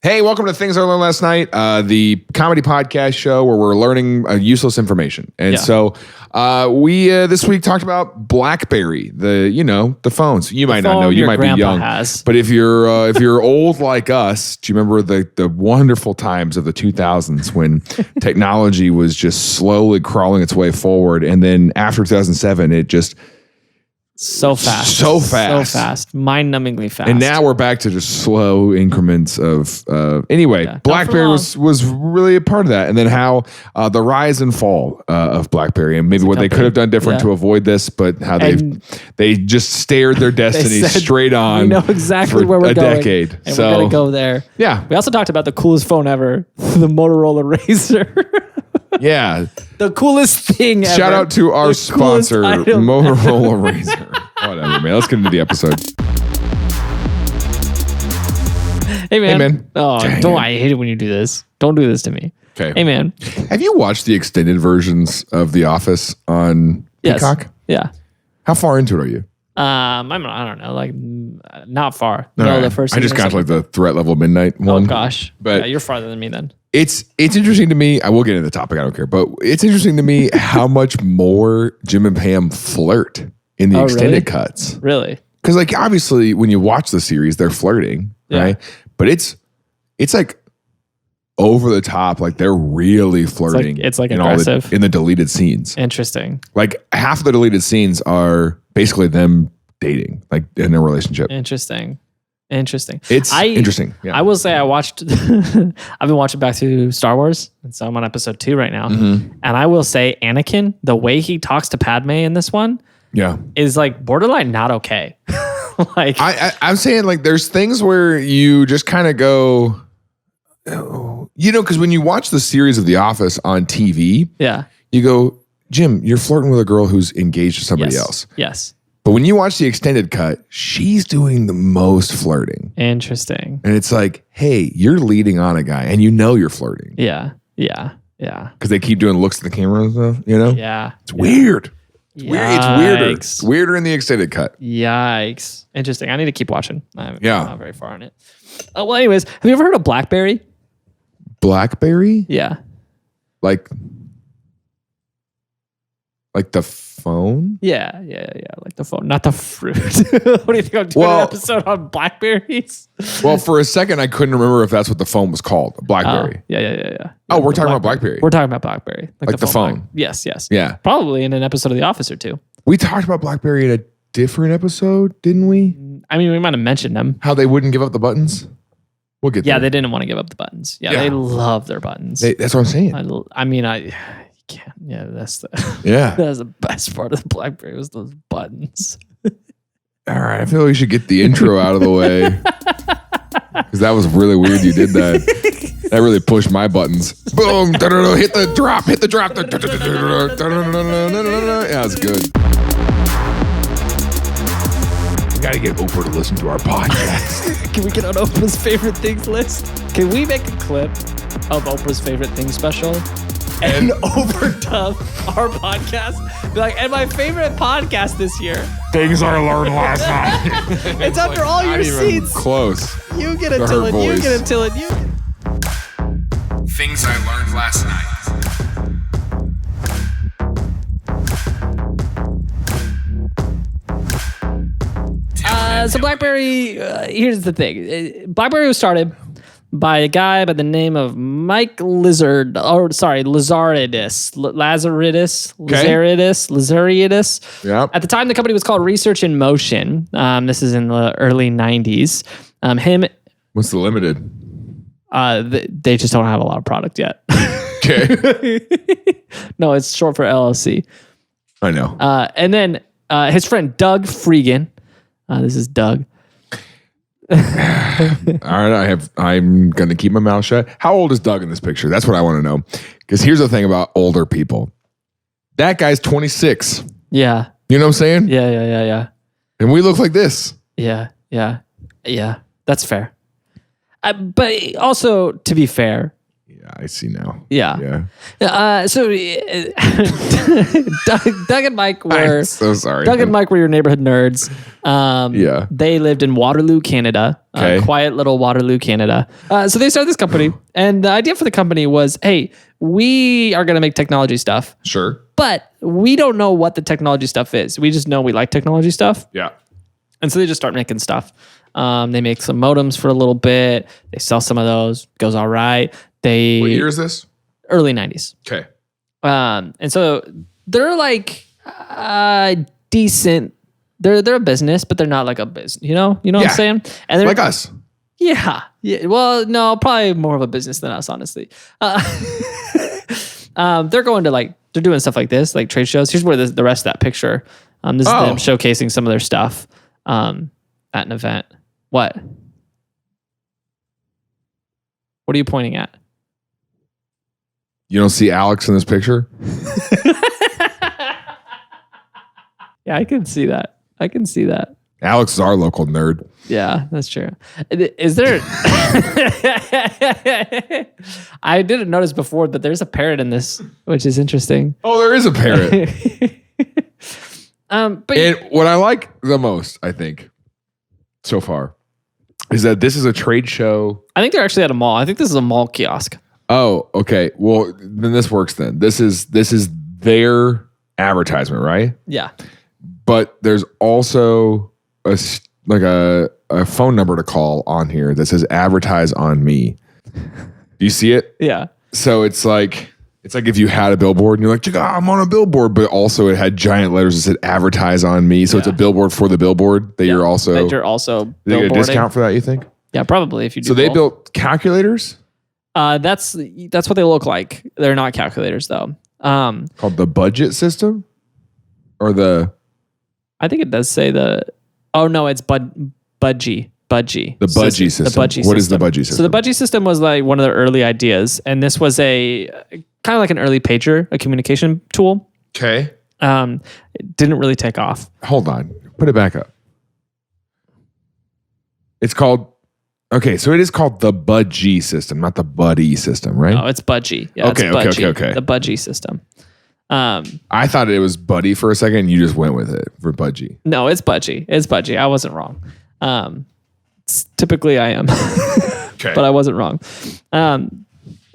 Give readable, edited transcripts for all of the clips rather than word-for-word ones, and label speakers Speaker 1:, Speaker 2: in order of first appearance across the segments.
Speaker 1: Hey, welcome to Things I Learned Last Night, the comedy podcast show where we're learning useless information. And so we this week talked about BlackBerry, the phones. You might not know, you might be young. But if you're old like us, do you remember the wonderful times of the 2000s when technology was just slowly crawling its way forward, and then after 2007 it just
Speaker 2: So fast, mind-numbingly fast.
Speaker 1: And now we're back to just slow increments of. Anyway, BlackBerry was really a part of that, and then how the rise and fall of BlackBerry, and maybe what they could have done different to avoid this, but how they just stared their destiny straight on.
Speaker 2: We know exactly where we're going.
Speaker 1: Decade,
Speaker 2: and we're gonna go there.
Speaker 1: Yeah.
Speaker 2: We also talked about the coolest phone ever, the Motorola Razr.
Speaker 1: Yeah.
Speaker 2: The coolest thing ever.
Speaker 1: Shout out to our sponsor, Motorola Razr. Whatever, man. Let's get into the episode.
Speaker 2: Hey, man.
Speaker 1: Hey, man.
Speaker 2: Oh, I hate it when you do this. Don't do this to me.
Speaker 1: Okay.
Speaker 2: Hey, man.
Speaker 1: Have you watched the extended versions of The Office on Peacock?
Speaker 2: Yeah.
Speaker 1: How far into it are you?
Speaker 2: I don't know, like not far.
Speaker 1: The first I just got to like the threat level midnight one.
Speaker 2: Oh gosh,
Speaker 1: but
Speaker 2: you're farther than me then.
Speaker 1: It's interesting to me. I will get into the topic. I don't care, but it's interesting to me how much more Jim and Pam flirt in the extended cuts.
Speaker 2: Really?
Speaker 1: Because like obviously when you watch the series, they're flirting, right? But it's like over the top, like they're really flirting.
Speaker 2: It's like aggressive
Speaker 1: in the deleted scenes.
Speaker 2: Interesting.
Speaker 1: Like half of the deleted scenes are basically them dating, like in a relationship.
Speaker 2: Interesting.
Speaker 1: It's interesting. Yeah.
Speaker 2: I will say I watched. I've been watching back to Star Wars, and so I'm on episode 2 right now. Mm-hmm. And I will say, Anakin, the way he talks to Padme in this one, is like borderline not okay. Like
Speaker 1: I'm saying, like there's things where you just kind of go. Because when you watch the series of The Office on TV, you go, Jim, you're flirting with a girl who's engaged to somebody else.
Speaker 2: Yes.
Speaker 1: But when you watch the extended cut, she's doing the most flirting.
Speaker 2: Interesting.
Speaker 1: And it's like, hey, you're leading on a guy and you're flirting.
Speaker 2: Yeah.
Speaker 1: Because they keep doing looks at the camera and stuff,
Speaker 2: Yeah.
Speaker 1: It's weird. It's weird. It's weirder.
Speaker 2: Yikes.
Speaker 1: It's weirder in the extended cut.
Speaker 2: Yikes. Interesting. I need to keep watching. I'm not very far on it. Well, anyways, have you ever heard of BlackBerry?
Speaker 1: BlackBerry?
Speaker 2: Yeah.
Speaker 1: Like the phone?
Speaker 2: Yeah. Like the phone, not the fruit. What do you think? I'm doing an episode on blackberries?
Speaker 1: Well, for a second, I couldn't remember if that's what the phone was called. BlackBerry.
Speaker 2: Yeah.
Speaker 1: Oh, we're talking about BlackBerry.
Speaker 2: We're talking about BlackBerry.
Speaker 1: Like the phone.
Speaker 2: Yes.
Speaker 1: Yeah.
Speaker 2: Probably in an episode of The Office or two.
Speaker 1: We talked about BlackBerry in a different episode, didn't we?
Speaker 2: I mean, we might have mentioned them.
Speaker 1: How they wouldn't give up the buttons? We'll get there.
Speaker 2: Yeah, they didn't want to give up the buttons. Yeah. They love their buttons.
Speaker 1: That's what I'm saying.
Speaker 2: I can't. Yeah, that's the best part of the BlackBerry was those buttons.
Speaker 1: All right, I feel we should get the intro out of the way because that was really weird. You did that. That really pushed my buttons. Boom! Hit the drop. Yeah, it's good. We gotta get Oprah to listen to our podcast.
Speaker 2: Can we get on Oprah's favorite things list? Can we make a clip of Oprah's favorite things special? And overdub our podcast. Be like, and my favorite podcast this year.
Speaker 1: Things I learned last night.
Speaker 2: It's after all your seats.
Speaker 1: Close.
Speaker 2: You get a TILLN. You get a TILLN.
Speaker 1: Things I learned last night.
Speaker 2: So BlackBerry, here's the thing. BlackBerry was started by a guy by the name of Mike Lazaridis.
Speaker 1: Yeah.
Speaker 2: At the time, the company was called Research in Motion. This is in the early 90s.
Speaker 1: What's the limited?
Speaker 2: They just don't have a lot of product yet.
Speaker 1: Okay.
Speaker 2: No, it's short for LLC.
Speaker 1: I know.
Speaker 2: And then his friend Doug Freegan. This is Doug.
Speaker 1: All right, I'm gonna keep my mouth shut. How old is Doug in this picture? That's what I want to know. Because here's the thing about older people. That guy's 26.
Speaker 2: Yeah.
Speaker 1: You know what I'm saying?
Speaker 2: Yeah.
Speaker 1: And we look like this.
Speaker 2: Yeah. That's fair. But also, to be fair,
Speaker 1: Yeah, I see now.
Speaker 2: Yeah. So Doug and Mike were...
Speaker 1: I'm so sorry.
Speaker 2: Doug and Mike were your neighborhood nerds. They lived in Waterloo, Canada. Quiet little Waterloo, Canada. So they started this company. And the idea for the company was, hey, we are going to make technology stuff.
Speaker 1: Sure.
Speaker 2: But we don't know what the technology stuff is. We just know we like technology stuff.
Speaker 1: Yeah.
Speaker 2: And so they just start making stuff. They make some modems for a little bit. They sell some of those. Goes all right.
Speaker 1: What year is this?
Speaker 2: Early 90s.
Speaker 1: Okay.
Speaker 2: And so they're like decent. They're a business, but they're not like a business. You know what I'm saying? And they're
Speaker 1: like us.
Speaker 2: Yeah. Well, no, probably more of a business than us, honestly. They're going to they're doing stuff like this, like trade shows. Here's where the rest of that picture. This is them showcasing some of their stuff at an event. What? What are you pointing at?
Speaker 1: You don't see Alex in this picture?
Speaker 2: Yeah, I can see that.
Speaker 1: Alex is our local nerd.
Speaker 2: Yeah, that's true. Is there... I didn't notice before, but there's a parrot in this, which is interesting.
Speaker 1: Oh, there is a parrot.
Speaker 2: But
Speaker 1: what I like the most, I think, so far, is that this is a trade show.
Speaker 2: I think they're actually at a mall. I think this is a mall kiosk.
Speaker 1: Oh, okay. Well, then this works then. This is their advertisement, right?
Speaker 2: Yeah.
Speaker 1: But there's also a phone number to call on here that says advertise on me. Do you see it?
Speaker 2: Yeah.
Speaker 1: So it's like if you had a billboard and you're like, I'm on a billboard, but also it had giant letters that said advertise on me. So it's a billboard for the billboard that you're also
Speaker 2: They get a
Speaker 1: discount for that, you think?
Speaker 2: Yeah, probably if you do.
Speaker 1: So they built calculators?
Speaker 2: That's what they look like. They're not calculators though.
Speaker 1: Called the budget system? Or the...
Speaker 2: I think it does say the... Oh no, it's budgie.
Speaker 1: The budgie system.
Speaker 2: The budgie system.
Speaker 1: What is the budgie system?
Speaker 2: So the budgie system was like one of their early ideas, and this was a kind of like an early pager, a communication tool.
Speaker 1: Okay.
Speaker 2: It didn't really take off.
Speaker 1: Hold on. Put it back up. It's called... Okay, so it is called the budgie system, not the buddy system, right?
Speaker 2: No, it's budgie. Yeah,
Speaker 1: okay.
Speaker 2: The budgie system.
Speaker 1: I thought it was buddy for a second, and you just went with it for budgie.
Speaker 2: No, it's budgie. It's budgie. I wasn't wrong. Typically I am,
Speaker 1: okay.
Speaker 2: But I wasn't wrong.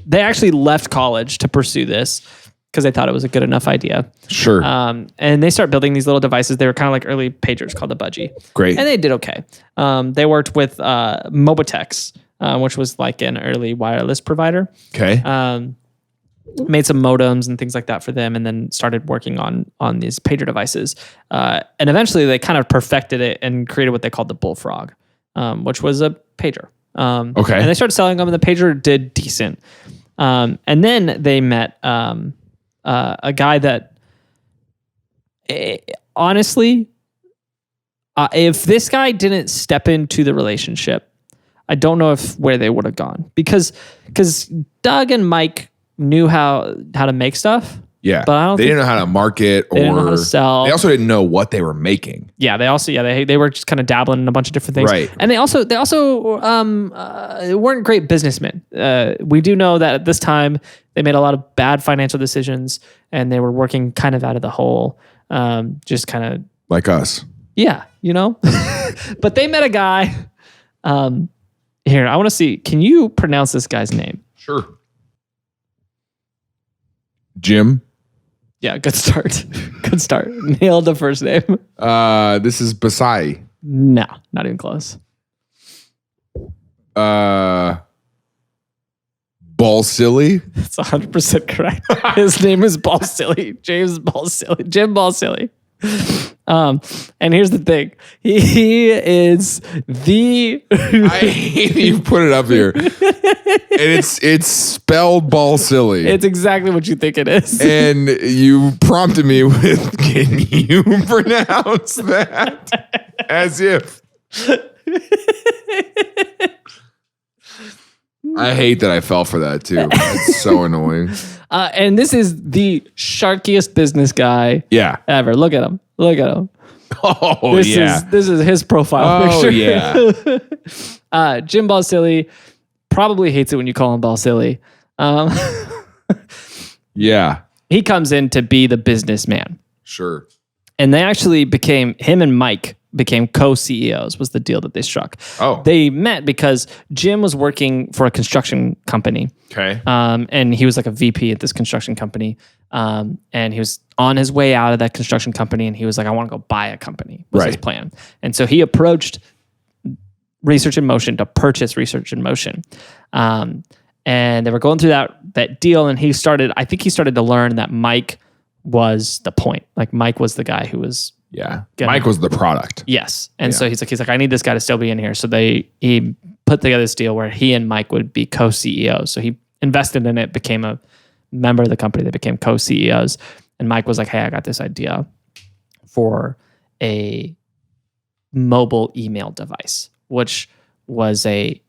Speaker 2: They actually left college to pursue this because they thought it was a good enough idea.
Speaker 1: Sure.
Speaker 2: And they start building these little devices. They were kind of like early pagers called the budgie.
Speaker 1: Great.
Speaker 2: And they did okay. They worked with Mobitex, which was like an early wireless provider.
Speaker 1: Okay.
Speaker 2: Made some modems and things like that for them, and then started working on these pager devices. And eventually they kind of perfected it and created what they called the Bullfrog, which was a pager.
Speaker 1: Okay.
Speaker 2: And they started selling them, and the pager did decent. And then they met a guy that, honestly, if this guy didn't step into the relationship, I don't know where they would have gone, because Doug and Mike knew how to make stuff.
Speaker 1: Yeah,
Speaker 2: but I don't
Speaker 1: they didn't know how to market or
Speaker 2: they didn't know how to sell.
Speaker 1: They also didn't know what they were making.
Speaker 2: Yeah, they were just kind of dabbling in a bunch of different things.
Speaker 1: Right.
Speaker 2: And they also weren't great businessmen. We do know that at this time they made a lot of bad financial decisions, and they were working kind of out of the hole, just kind of
Speaker 1: like us.
Speaker 2: Yeah, But they met a guy. Here, I want to see. Can you pronounce this guy's name?
Speaker 1: Sure. Jim.
Speaker 2: Yeah, good start. Good start. Nailed the first name.
Speaker 1: This is Balsillie.
Speaker 2: No, not even close.
Speaker 1: Balsillie.
Speaker 2: That's 100% correct. His name is Balsillie. James Balsillie. Jim Balsillie. And here's the thing. He is the...
Speaker 1: I hate you put it up here. And it's spelled Balsillie.
Speaker 2: It's exactly what you think it is.
Speaker 1: And you prompted me with, can you pronounce that? As if. I hate that I fell for that too. It's so annoying.
Speaker 2: And this is the sharkiest business guy ever. Look at him. Look at him.
Speaker 1: Oh,
Speaker 2: This is his profile picture.
Speaker 1: Oh, yeah.
Speaker 2: Jim Balsillie probably hates it when you call him Balsillie.
Speaker 1: Yeah.
Speaker 2: He comes in to be the businessman.
Speaker 1: Sure.
Speaker 2: And they actually him and Mike became co-CEOs was the deal that they struck.
Speaker 1: Oh.
Speaker 2: They met because Jim was working for a construction company.
Speaker 1: Okay.
Speaker 2: And he was like a VP at this construction company. And he was on his way out of that construction company and he was like, I want to go buy a company was his plan. And so he approached Research in Motion to purchase Research in Motion. And they were going through that deal and I think he started to learn that Mike was the point. Like Mike was the guy who was
Speaker 1: Mike was the product.
Speaker 2: Yes. And so he's like, I need this guy to still be in here. So he put together this deal where he and Mike would be co-CEOs. So he invested in it, became a member of the company. They became co-CEOs. And Mike was like, hey, I got this idea for a mobile email device, which was a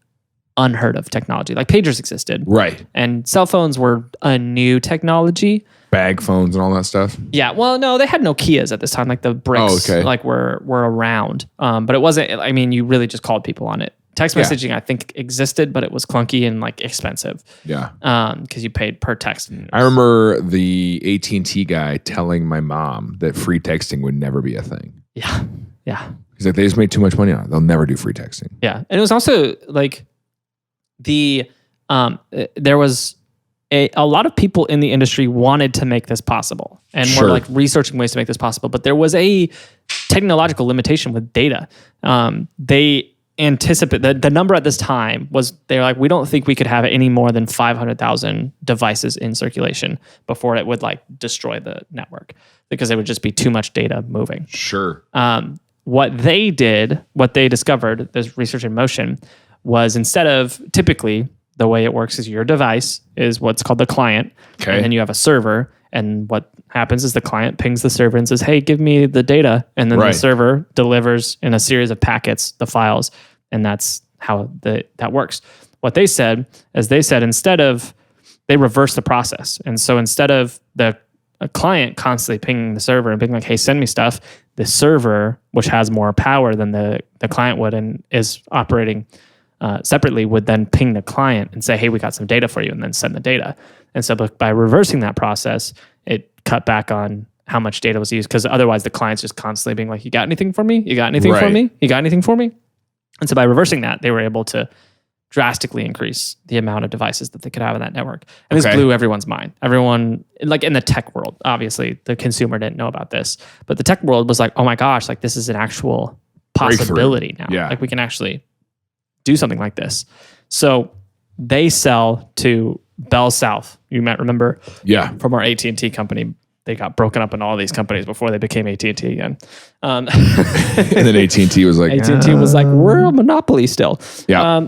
Speaker 2: unheard of technology. Like pagers existed. Right. And cell phones were a new technology.
Speaker 1: Bag phones and all that stuff.
Speaker 2: Yeah. Well, no, they had Nokias at this time. Like the bricks like were around. But it wasn't, I mean, you really just called people on it. Text messaging, I think, existed, but it was clunky and like expensive. Yeah. Because you paid per text.
Speaker 1: I remember the AT&T guy telling my mom that free texting would never be a thing.
Speaker 2: Yeah. Yeah.
Speaker 1: He's like, they just made too much money on it. They'll never do free texting.
Speaker 2: Yeah. And it was also like there was a lot of people in the industry wanted to make this possible and were like researching ways to make this possible. But there was a technological limitation with data. They anticipate the number at this time was they're like, we don't think we could have any more than 500,000 devices in circulation before it would like destroy the network because it would just be too much data moving.
Speaker 1: Sure.
Speaker 2: What they discovered, this Research in Motion, was instead of typically the way it works is your device is what's called the client. Okay. And then you have a server. And what happens is the client pings the server and says, hey, give me the data. And then the server delivers in a series of packets, the files. And that's how that works. What they said is instead of, they reversed the process. And so instead of a client constantly pinging the server and being like, hey, send me stuff, the server, which has more power than the client would and is operating separately, would then ping the client and say, hey, we got some data for you, and then send the data. And so by reversing that process, it cut back on how much data was used because otherwise the client's just constantly being like, you got anything for me? You got anything for me? You got anything for me? And so by reversing that, they were able to drastically increase the amount of devices that they could have in that network. And this blew everyone's mind. Everyone, like in the tech world, obviously the consumer didn't know about this, but the tech world was like, oh my gosh, like this is an actual possibility now. Yeah. Like we can actually do something like this. So they sell to Bell South. You might remember from our AT&T company. They got broken up in all these companies before they became AT&T again. And
Speaker 1: then AT&T was like,
Speaker 2: was like, we're a monopoly still. Yeah.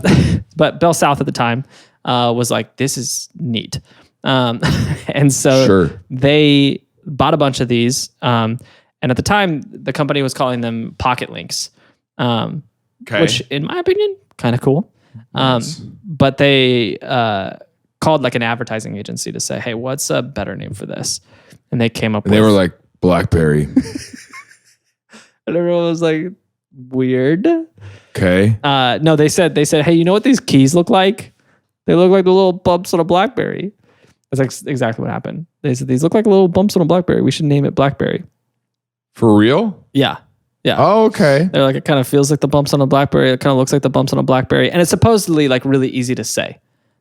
Speaker 2: But Bell South at the time was like, this is neat. And so they bought a bunch of these. And at the time, the company was calling them pocket links, which in my opinion, kind of cool. But they called like an advertising agency to say, hey, what's a better name for this? And they came up with...
Speaker 1: They were like, BlackBerry.
Speaker 2: And everyone was like, weird.
Speaker 1: Okay.
Speaker 2: No, they said, hey, you know what these keys look like? They look like the little bumps on a BlackBerry. That's like exactly what happened. They said, these look like little bumps on a BlackBerry. We should name it BlackBerry.
Speaker 1: For real?
Speaker 2: Yeah. Yeah.
Speaker 1: Oh, okay.
Speaker 2: They're like, it kind of feels like the bumps on a BlackBerry. It kind of looks like the bumps on a BlackBerry. And it's supposedly like really easy to say.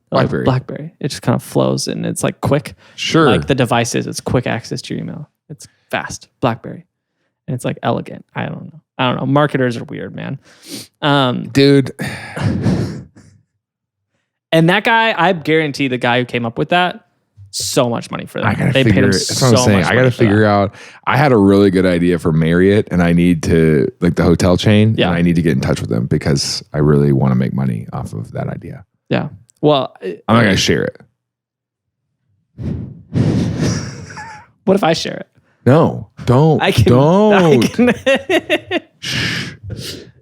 Speaker 1: BlackBerry.
Speaker 2: Like BlackBerry. It just kind of flows and it's like quick.
Speaker 1: Sure.
Speaker 2: Like the devices, it's quick access to your email. It's fast. BlackBerry. And it's like elegant. I don't know. Marketers are weird, man.
Speaker 1: Dude.
Speaker 2: And that guy, I guarantee the guy who came up with that, so much money for that.
Speaker 1: I gotta figure it. That's what I'm saying. I gotta figure out. I had a really good idea for Marriott, and I need to like the hotel chain. Yeah. And I need to get in touch with them because I really want to make money off of that idea.
Speaker 2: Yeah. Well,
Speaker 1: I'm not gonna share it.
Speaker 2: What if I share it?
Speaker 1: No, don't. Don't.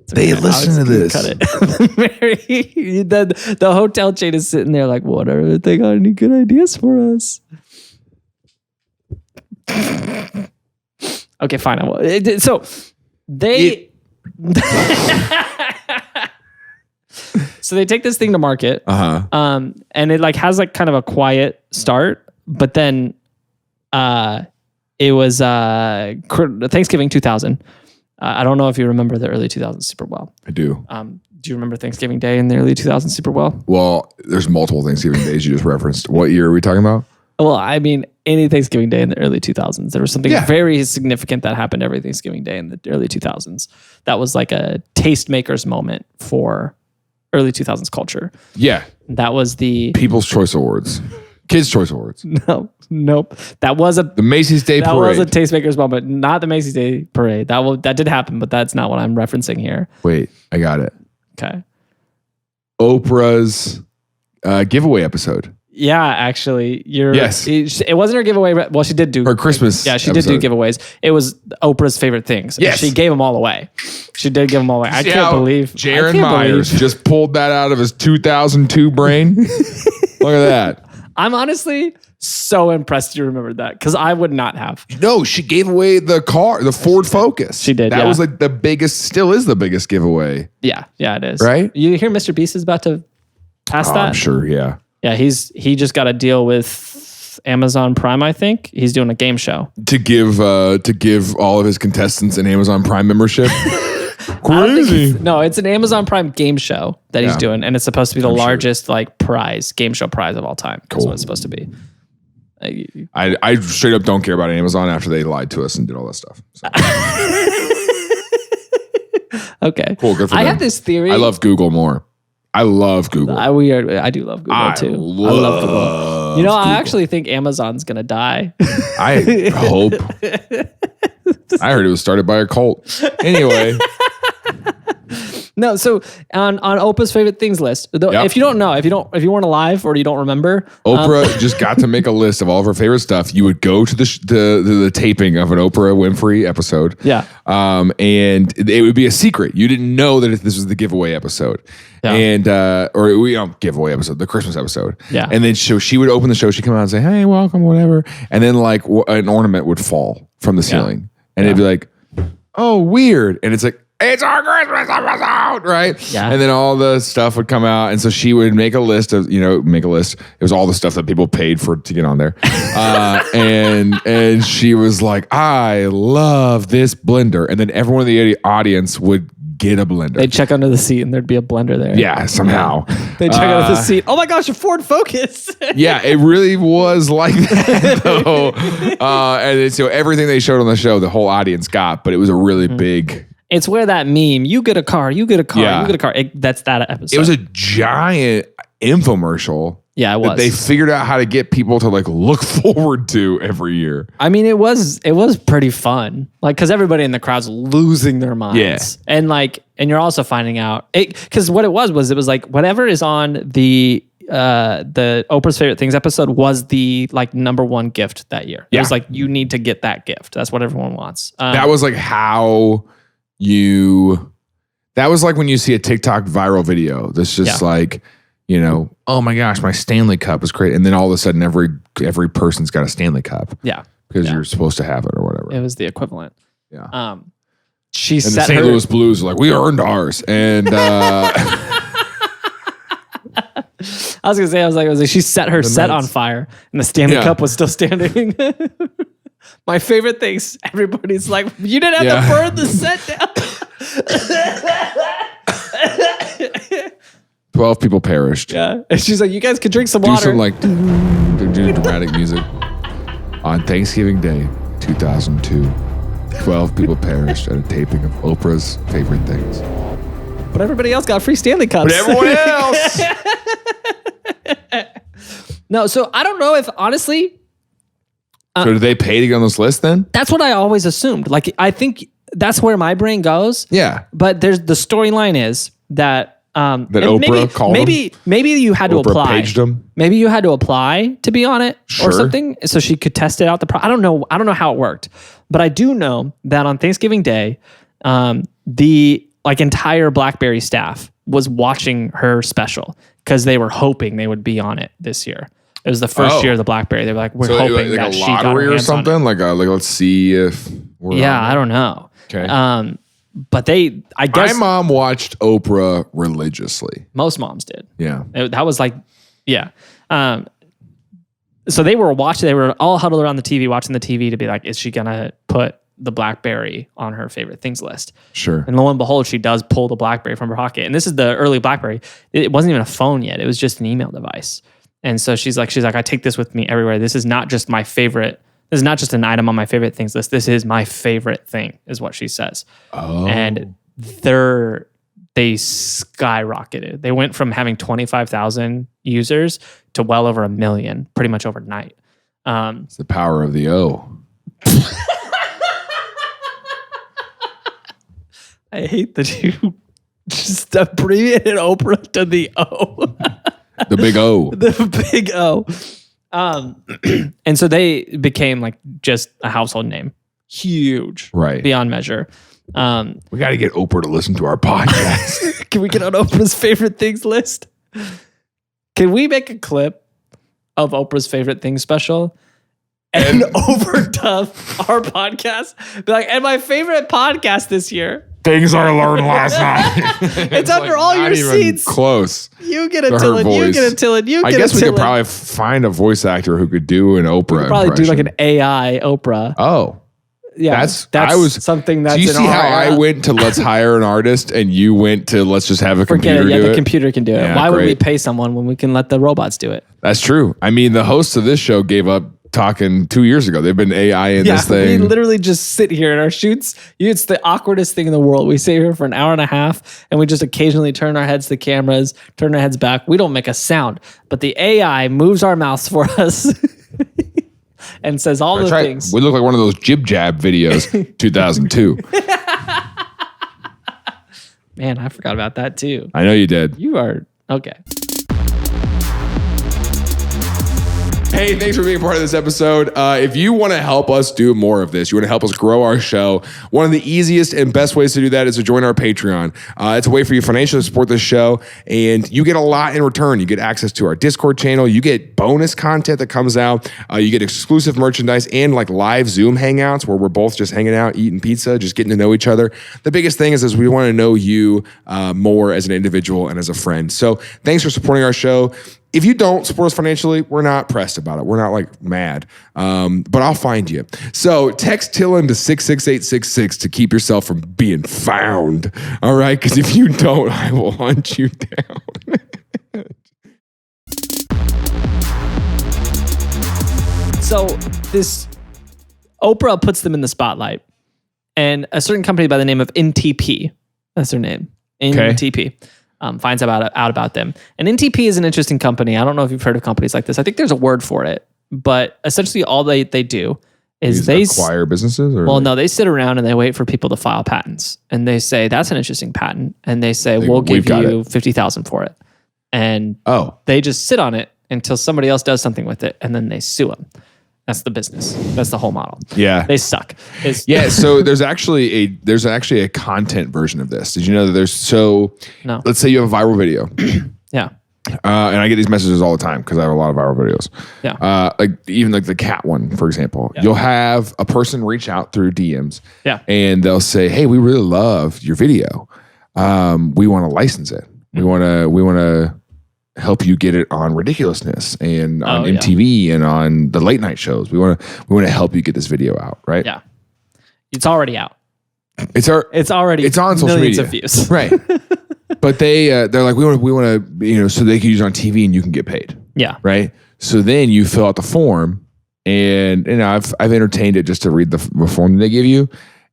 Speaker 1: They listen to this.
Speaker 2: Cut it. The hotel chain is sitting there like, what are they got any good ideas for us? Okay, fine. So they So they take this thing to market. And it like has like kind of a quiet start, but then it was Thanksgiving 2000. I don't know if you remember the early 2000s super well.
Speaker 1: I do.
Speaker 2: Do you remember Thanksgiving Day in the early 2000s super well?
Speaker 1: Well, there's multiple Thanksgiving days you just referenced. What year are we talking about?
Speaker 2: Well, I mean, any Thanksgiving Day in the early 2000s. There was something very significant that happened every Thanksgiving Day in the early 2000s. That was like a tastemaker's moment for early 2000s culture.
Speaker 1: Yeah.
Speaker 2: That was the
Speaker 1: People's Choice Awards. Kids' Choice Awards.
Speaker 2: Nope. The
Speaker 1: Macy's Day Parade.
Speaker 2: That was a tastemaker's moment, not the Macy's Day Parade. That did happen, but that's not what I'm referencing here.
Speaker 1: Wait, I got it.
Speaker 2: Okay.
Speaker 1: Oprah's giveaway episode.
Speaker 2: Yeah, actually,
Speaker 1: Yes.
Speaker 2: It wasn't her giveaway. Well, she did do
Speaker 1: her Christmas.
Speaker 2: Yeah, she did do giveaways. It was Oprah's favorite things.
Speaker 1: Yes,
Speaker 2: she gave them all away. She did give them all away. I can't believe
Speaker 1: Jaron Myers just pulled that out of his 2002 brain. Look at that.
Speaker 2: I'm honestly so impressed you remembered that because I would not have.
Speaker 1: No, she gave away the car, the Ford Focus.
Speaker 2: She did.
Speaker 1: That was like the biggest, still is the biggest giveaway.
Speaker 2: Yeah, it is.
Speaker 1: Right?
Speaker 2: You hear Mr. Beast is about to pass that?
Speaker 1: I'm sure, yeah.
Speaker 2: Yeah, he just got a deal with Amazon Prime, I think. He's doing a game show.
Speaker 1: To give all of his contestants an Amazon Prime membership. Crazy.
Speaker 2: No, it's an Amazon Prime game show that he's doing, and it's supposed to be the largest like game show prize of all time. Cool. That's what it's supposed to be.
Speaker 1: I straight up don't care about Amazon after they lied to us and did all that stuff. So.
Speaker 2: Okay.
Speaker 1: Cool, good for them.
Speaker 2: I have this theory.
Speaker 1: I love Google more. I love Google.
Speaker 2: I do love Google too. I love Google. Google. I actually think Amazon's gonna die.
Speaker 1: I hope. I heard it was started by a cult. Anyway.
Speaker 2: No, so on Oprah's favorite things list, if you don't know, if you weren't alive or you don't remember,
Speaker 1: Oprah just got to make a list of all of her favorite stuff. You would go to the taping of an Oprah Winfrey episode.
Speaker 2: Yeah.
Speaker 1: And it would be a secret. You didn't know that this was the giveaway episode. Yeah. And giveaway episode, the Christmas episode.
Speaker 2: Yeah.
Speaker 1: And then she would open the show, she'd come out and say, "Hey, welcome," whatever. And then like an ornament would fall from the ceiling. And it'd be like, "Oh, weird." And it's like, "It's our Christmas episode," right?
Speaker 2: Yeah.
Speaker 1: And then all the stuff would come out. And so she would make a list. It was all the stuff that people paid for to get on there. And she was like, "I love this blender." And then everyone in the audience would get a blender.
Speaker 2: They'd check under the seat and there'd be a blender there.
Speaker 1: Yeah, somehow.
Speaker 2: They'd check under the seat. Oh my gosh, a Ford Focus.
Speaker 1: Yeah, it really was like that though. And so everything they showed on the show, the whole audience got, but it was a really big...
Speaker 2: It's where that meme, you get a car, you get a car, you get a car. That's that episode.
Speaker 1: It was a giant infomercial.
Speaker 2: Yeah, it was.
Speaker 1: That they figured out how to get people to like look forward to every year.
Speaker 2: I mean, it was pretty fun. Like, cause everybody in the crowd's losing their minds.
Speaker 1: Yeah.
Speaker 2: And you're also finding out cause what it was it was like whatever is on the Oprah's Favorite Things episode was the like number one gift that year. It was like, you need to get that gift. That's what everyone wants.
Speaker 1: That was like that was like when you see a TikTok viral video that's just like, oh my gosh, my Stanley Cup is great. And then all of a sudden every person's got a Stanley Cup.
Speaker 2: Yeah.
Speaker 1: Because you're supposed to have it or whatever.
Speaker 2: It was the equivalent.
Speaker 1: Yeah.
Speaker 2: The
Speaker 1: St. Louis Blues were like, we earned ours. And
Speaker 2: I was like, she set her set on fire and the Stanley Cup was still standing. My favorite things, everybody's like, you didn't have to burn the set down.
Speaker 1: 12 people perished.
Speaker 2: Yeah. And she's like, you guys can drink some water.
Speaker 1: Some like do dramatic music. On Thanksgiving Day, 2002, 12 people perished at a taping of Oprah's Favorite Things.
Speaker 2: But everybody else got free Stanley Cups.
Speaker 1: But everyone else.
Speaker 2: No, so I don't know if honestly.
Speaker 1: So did they pay to get on this list then?
Speaker 2: That's what I always assumed. Like, I think that's where my brain goes.
Speaker 1: Yeah.
Speaker 2: But the storyline is that
Speaker 1: Oprah called him?
Speaker 2: Maybe you had to apply.
Speaker 1: Paged him?
Speaker 2: Maybe you had to apply to be on it or
Speaker 1: Sure.
Speaker 2: something, so she could test it out. I don't know how it worked, but I do know that on Thanksgiving Day, the like entire BlackBerry staff was watching her special because they were hoping they would be on it this year. It was the first year of the BlackBerry. They were like, we're hoping
Speaker 1: like
Speaker 2: that
Speaker 1: a
Speaker 2: she got her
Speaker 1: lottery or
Speaker 2: hands on
Speaker 1: something.
Speaker 2: it.
Speaker 1: Like let's see if we're
Speaker 2: I don't know.
Speaker 1: Okay.
Speaker 2: But I guess
Speaker 1: my mom watched Oprah religiously.
Speaker 2: Most moms did.
Speaker 1: Yeah.
Speaker 2: That was like, yeah. So they were all huddled around the TV, watching the TV to be like, is she going to put the BlackBerry on her favorite things list?
Speaker 1: Sure.
Speaker 2: And lo and behold, she does pull the BlackBerry from her pocket. And this is the early BlackBerry. It wasn't even a phone yet. It was just an email device. And so she's like, I take this with me everywhere. This is not just my favorite. This is not just an item on my favorite things list. This is my favorite thing, is what she says.
Speaker 1: Oh.
Speaker 2: And they skyrocketed. They went from having 25,000 users to well over 1 million, pretty much overnight.
Speaker 1: It's the power of the O.
Speaker 2: I hate that you just abbreviated Oprah to the O.
Speaker 1: The big O.
Speaker 2: The big O. And so they became like just a household name. Huge.
Speaker 1: Right.
Speaker 2: Beyond measure.
Speaker 1: We got to get Oprah to listen to our podcast.
Speaker 2: Can we get on Oprah's favorite things list? Can we make a clip of Oprah's favorite things special and overdub our podcast? Be like, and my favorite podcast this year.
Speaker 1: Things I learned last night.
Speaker 2: It's under like all your seats.
Speaker 1: Close.
Speaker 2: You get a TILLN. You get a TILLN. You get a TILLN.
Speaker 1: I guess we could probably find a voice actor who could do an Oprah. We could
Speaker 2: probably
Speaker 1: impression.
Speaker 2: do like an AI Oprah.
Speaker 1: Oh.
Speaker 2: Yeah, that's something that's.
Speaker 1: Do you see how I went to let's hire an artist and you went to let's just have a computer do it?
Speaker 2: Yeah, the computer can do it.
Speaker 1: Yeah,
Speaker 2: Why would we pay someone when we can let the robots do it?
Speaker 1: That's true. I mean, the hosts of this show gave up talking 2 years ago. They've been AI in this thing.
Speaker 2: We literally just sit here in our shoots. It's the awkwardest thing in the world. We sit here for an hour and a half and we just occasionally turn our heads to cameras, turn our heads back. We don't make a sound, but the AI moves our mouths for us. And says all the things.
Speaker 1: We look like one of those jib jab videos, 2002.
Speaker 2: Man, I forgot about that too.
Speaker 1: I know you did.
Speaker 2: You are okay.
Speaker 1: Hey, thanks for being a part of this episode. If you want to help us do more of this, you want to help us grow our show, one of the easiest and best ways to do that is to join our Patreon. It's a way for you financially to support this show, and you get a lot in return. You get access to our Discord channel. You get bonus content that comes out. You get exclusive merchandise and like live Zoom hangouts where we're both just hanging out, eating pizza, just getting to know each other. The biggest thing is we want to know you more as an individual and as a friend. So thanks for supporting our show. If you don't support us financially, we're not pressed about it. We're not like mad, but I'll find you. So text TILLN to 66866 to keep yourself from being found. All right, because if you don't, I will hunt you down.
Speaker 2: So this Oprah puts them in the spotlight, and a certain company by the name of NTP, that's their name, NTP. Finds out about them. And NTP is an interesting company. I don't know if you've heard of companies like this. I think there's a word for it, but essentially all they do is they
Speaker 1: acquire businesses? Or
Speaker 2: no, they sit around and they wait for people to file patents. And they say, that's an interesting patent. And they say, we'll give you $50,000 for it. And they just sit on it until somebody else does something with it. And then they sue them. That's the business. That's the whole model.
Speaker 1: Yeah.
Speaker 2: They suck.
Speaker 1: So there's actually a content version of this. Did you know that
Speaker 2: No.
Speaker 1: Let's say you have a viral video.
Speaker 2: Yeah.
Speaker 1: And I get these messages all the time because I have a lot of viral videos.
Speaker 2: Yeah.
Speaker 1: Like even like the cat one, for example. Yeah. You'll have a person reach out through DMs.
Speaker 2: Yeah.
Speaker 1: And they'll say, hey, we really love your video. We want to license it. We want to help you get it on Ridiculousness and on MTV and on the late night shows. We want to help you get this video out, right?
Speaker 2: Yeah. It's already out.
Speaker 1: It's on social
Speaker 2: millions
Speaker 1: media.
Speaker 2: Of views.
Speaker 1: Right. But they're like, we want to, so they can use it on TV and you can get paid.
Speaker 2: Yeah.
Speaker 1: Right. So then you fill out the form, and I've entertained it just to read the form they give you,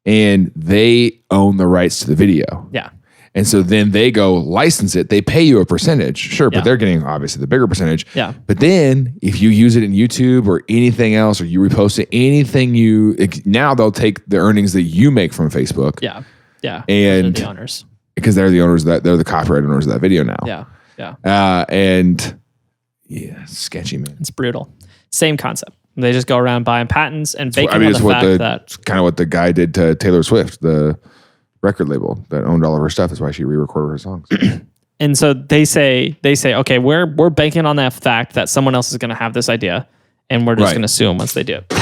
Speaker 1: and they own the rights to the video.
Speaker 2: Yeah.
Speaker 1: And so then they go license it. They pay you a percentage, sure, but they're getting obviously the bigger percentage.
Speaker 2: Yeah.
Speaker 1: But then if you use it in YouTube or anything else, or you repost it, now they'll take the earnings that you make from Facebook.
Speaker 2: Yeah. Yeah.
Speaker 1: And
Speaker 2: they're the owners.
Speaker 1: Because they're the owners they're the copyright owners of that video now.
Speaker 2: Yeah. Yeah.
Speaker 1: And sketchy, man.
Speaker 2: It's brutal. Same concept. They just go around buying patents and banking on the fact that
Speaker 1: it's kind of what the guy did to Taylor Swift, the record label that owned all of her stuff. Is why she re-recorded her songs.
Speaker 2: And so they say, okay, we're banking on that fact that someone else is going to have this idea, and we're just going to sue them once they do it.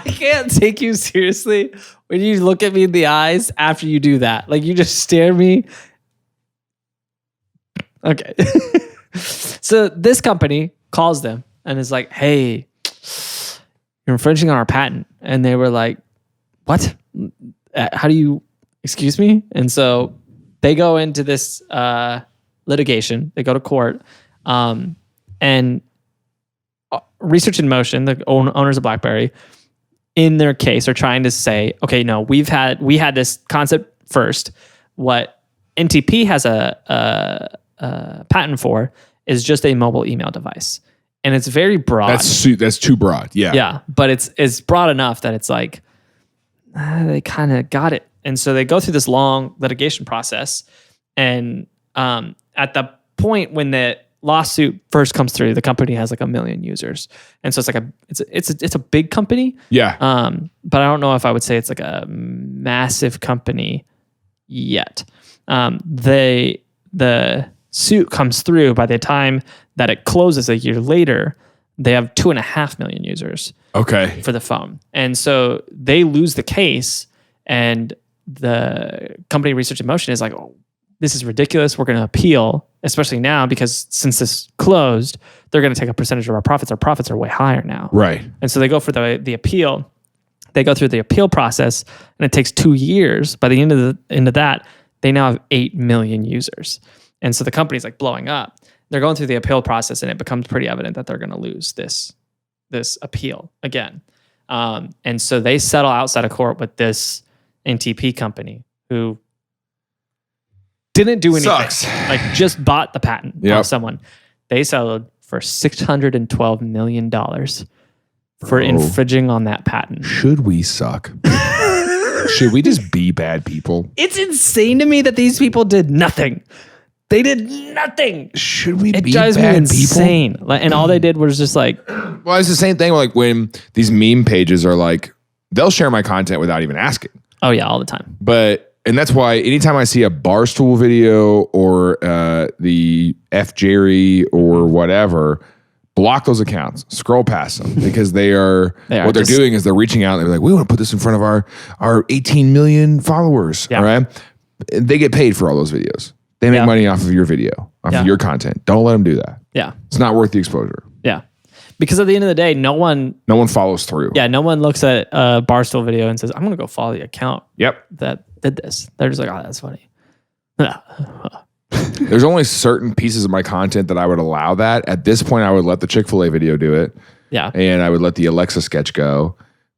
Speaker 2: can't take you seriously when you look at me in the eyes after you do that. Like you just stare me. Okay. So this company calls them and is like, hey, you're infringing on our patent. And they were like, what? How do you, excuse me? And so they go into this litigation. They go to court. And Research in Motion, the owners of BlackBerry, in their case are trying to say, okay, no, we had this concept first. What NTP has a patent for is just a mobile email device, and it's very broad.
Speaker 1: That's too broad. Yeah,
Speaker 2: yeah, but it's broad enough that it's like they kind of got it, and so they go through this long litigation process, and at the point when the lawsuit first comes through, the company has like 1 million users, and so it's like it's a big company.
Speaker 1: Yeah.
Speaker 2: But I don't know if I would say it's like a massive company yet. The suit comes through. By the time that it closes a year later, they have 2.5 million users.
Speaker 1: Okay.
Speaker 2: For the phone, and so they lose the case, and the company Research in Motion is like, oh, this is ridiculous. We're going to appeal, especially now because since this closed, they're going to take a percentage of our profits. Our profits are way higher now.
Speaker 1: Right.
Speaker 2: And so they go for the appeal. They go through the appeal process, and it takes 2 years. By the end of that, they now have 8 million users. And so the company's like blowing up. They're going through the appeal process, and it becomes pretty evident that they're going to lose this appeal again. And so they settle outside of court with this NTP company who didn't do anything.
Speaker 1: Sucks.
Speaker 2: Like just bought the patent off someone. They settled for $612 million for infringing on that patent.
Speaker 1: Should we suck? Should we just be bad people?
Speaker 2: It's insane to me that these people did nothing. They did nothing.
Speaker 1: Should we be bad people?
Speaker 2: It drives me insane. And all they did was just like...
Speaker 1: Well, it's the same thing like when these meme pages are like, they'll share my content without even asking.
Speaker 2: Oh yeah, all the time.
Speaker 1: And that's why anytime I see a Barstool video or the F Jerry or whatever, block those accounts, scroll past them because they're doing is they're reaching out and they're like, we want to put this in front of our 18 million followers. Yeah. All right. They get paid for all those videos. They make money off of your video, off of your content. Don't let them do that.
Speaker 2: Yeah.
Speaker 1: It's not worth the exposure.
Speaker 2: Yeah. Because at the end of the day, no one
Speaker 1: follows through.
Speaker 2: Yeah. No one looks at a Barstool video and says, I'm going to go follow the account.
Speaker 1: Yep.
Speaker 2: That did this. They're just like, oh, that's funny.
Speaker 1: There's only certain pieces of my content that I would allow that. At this point, I would let the Chick-fil-A video do it.
Speaker 2: Yeah.
Speaker 1: And I would let the Alexa sketch go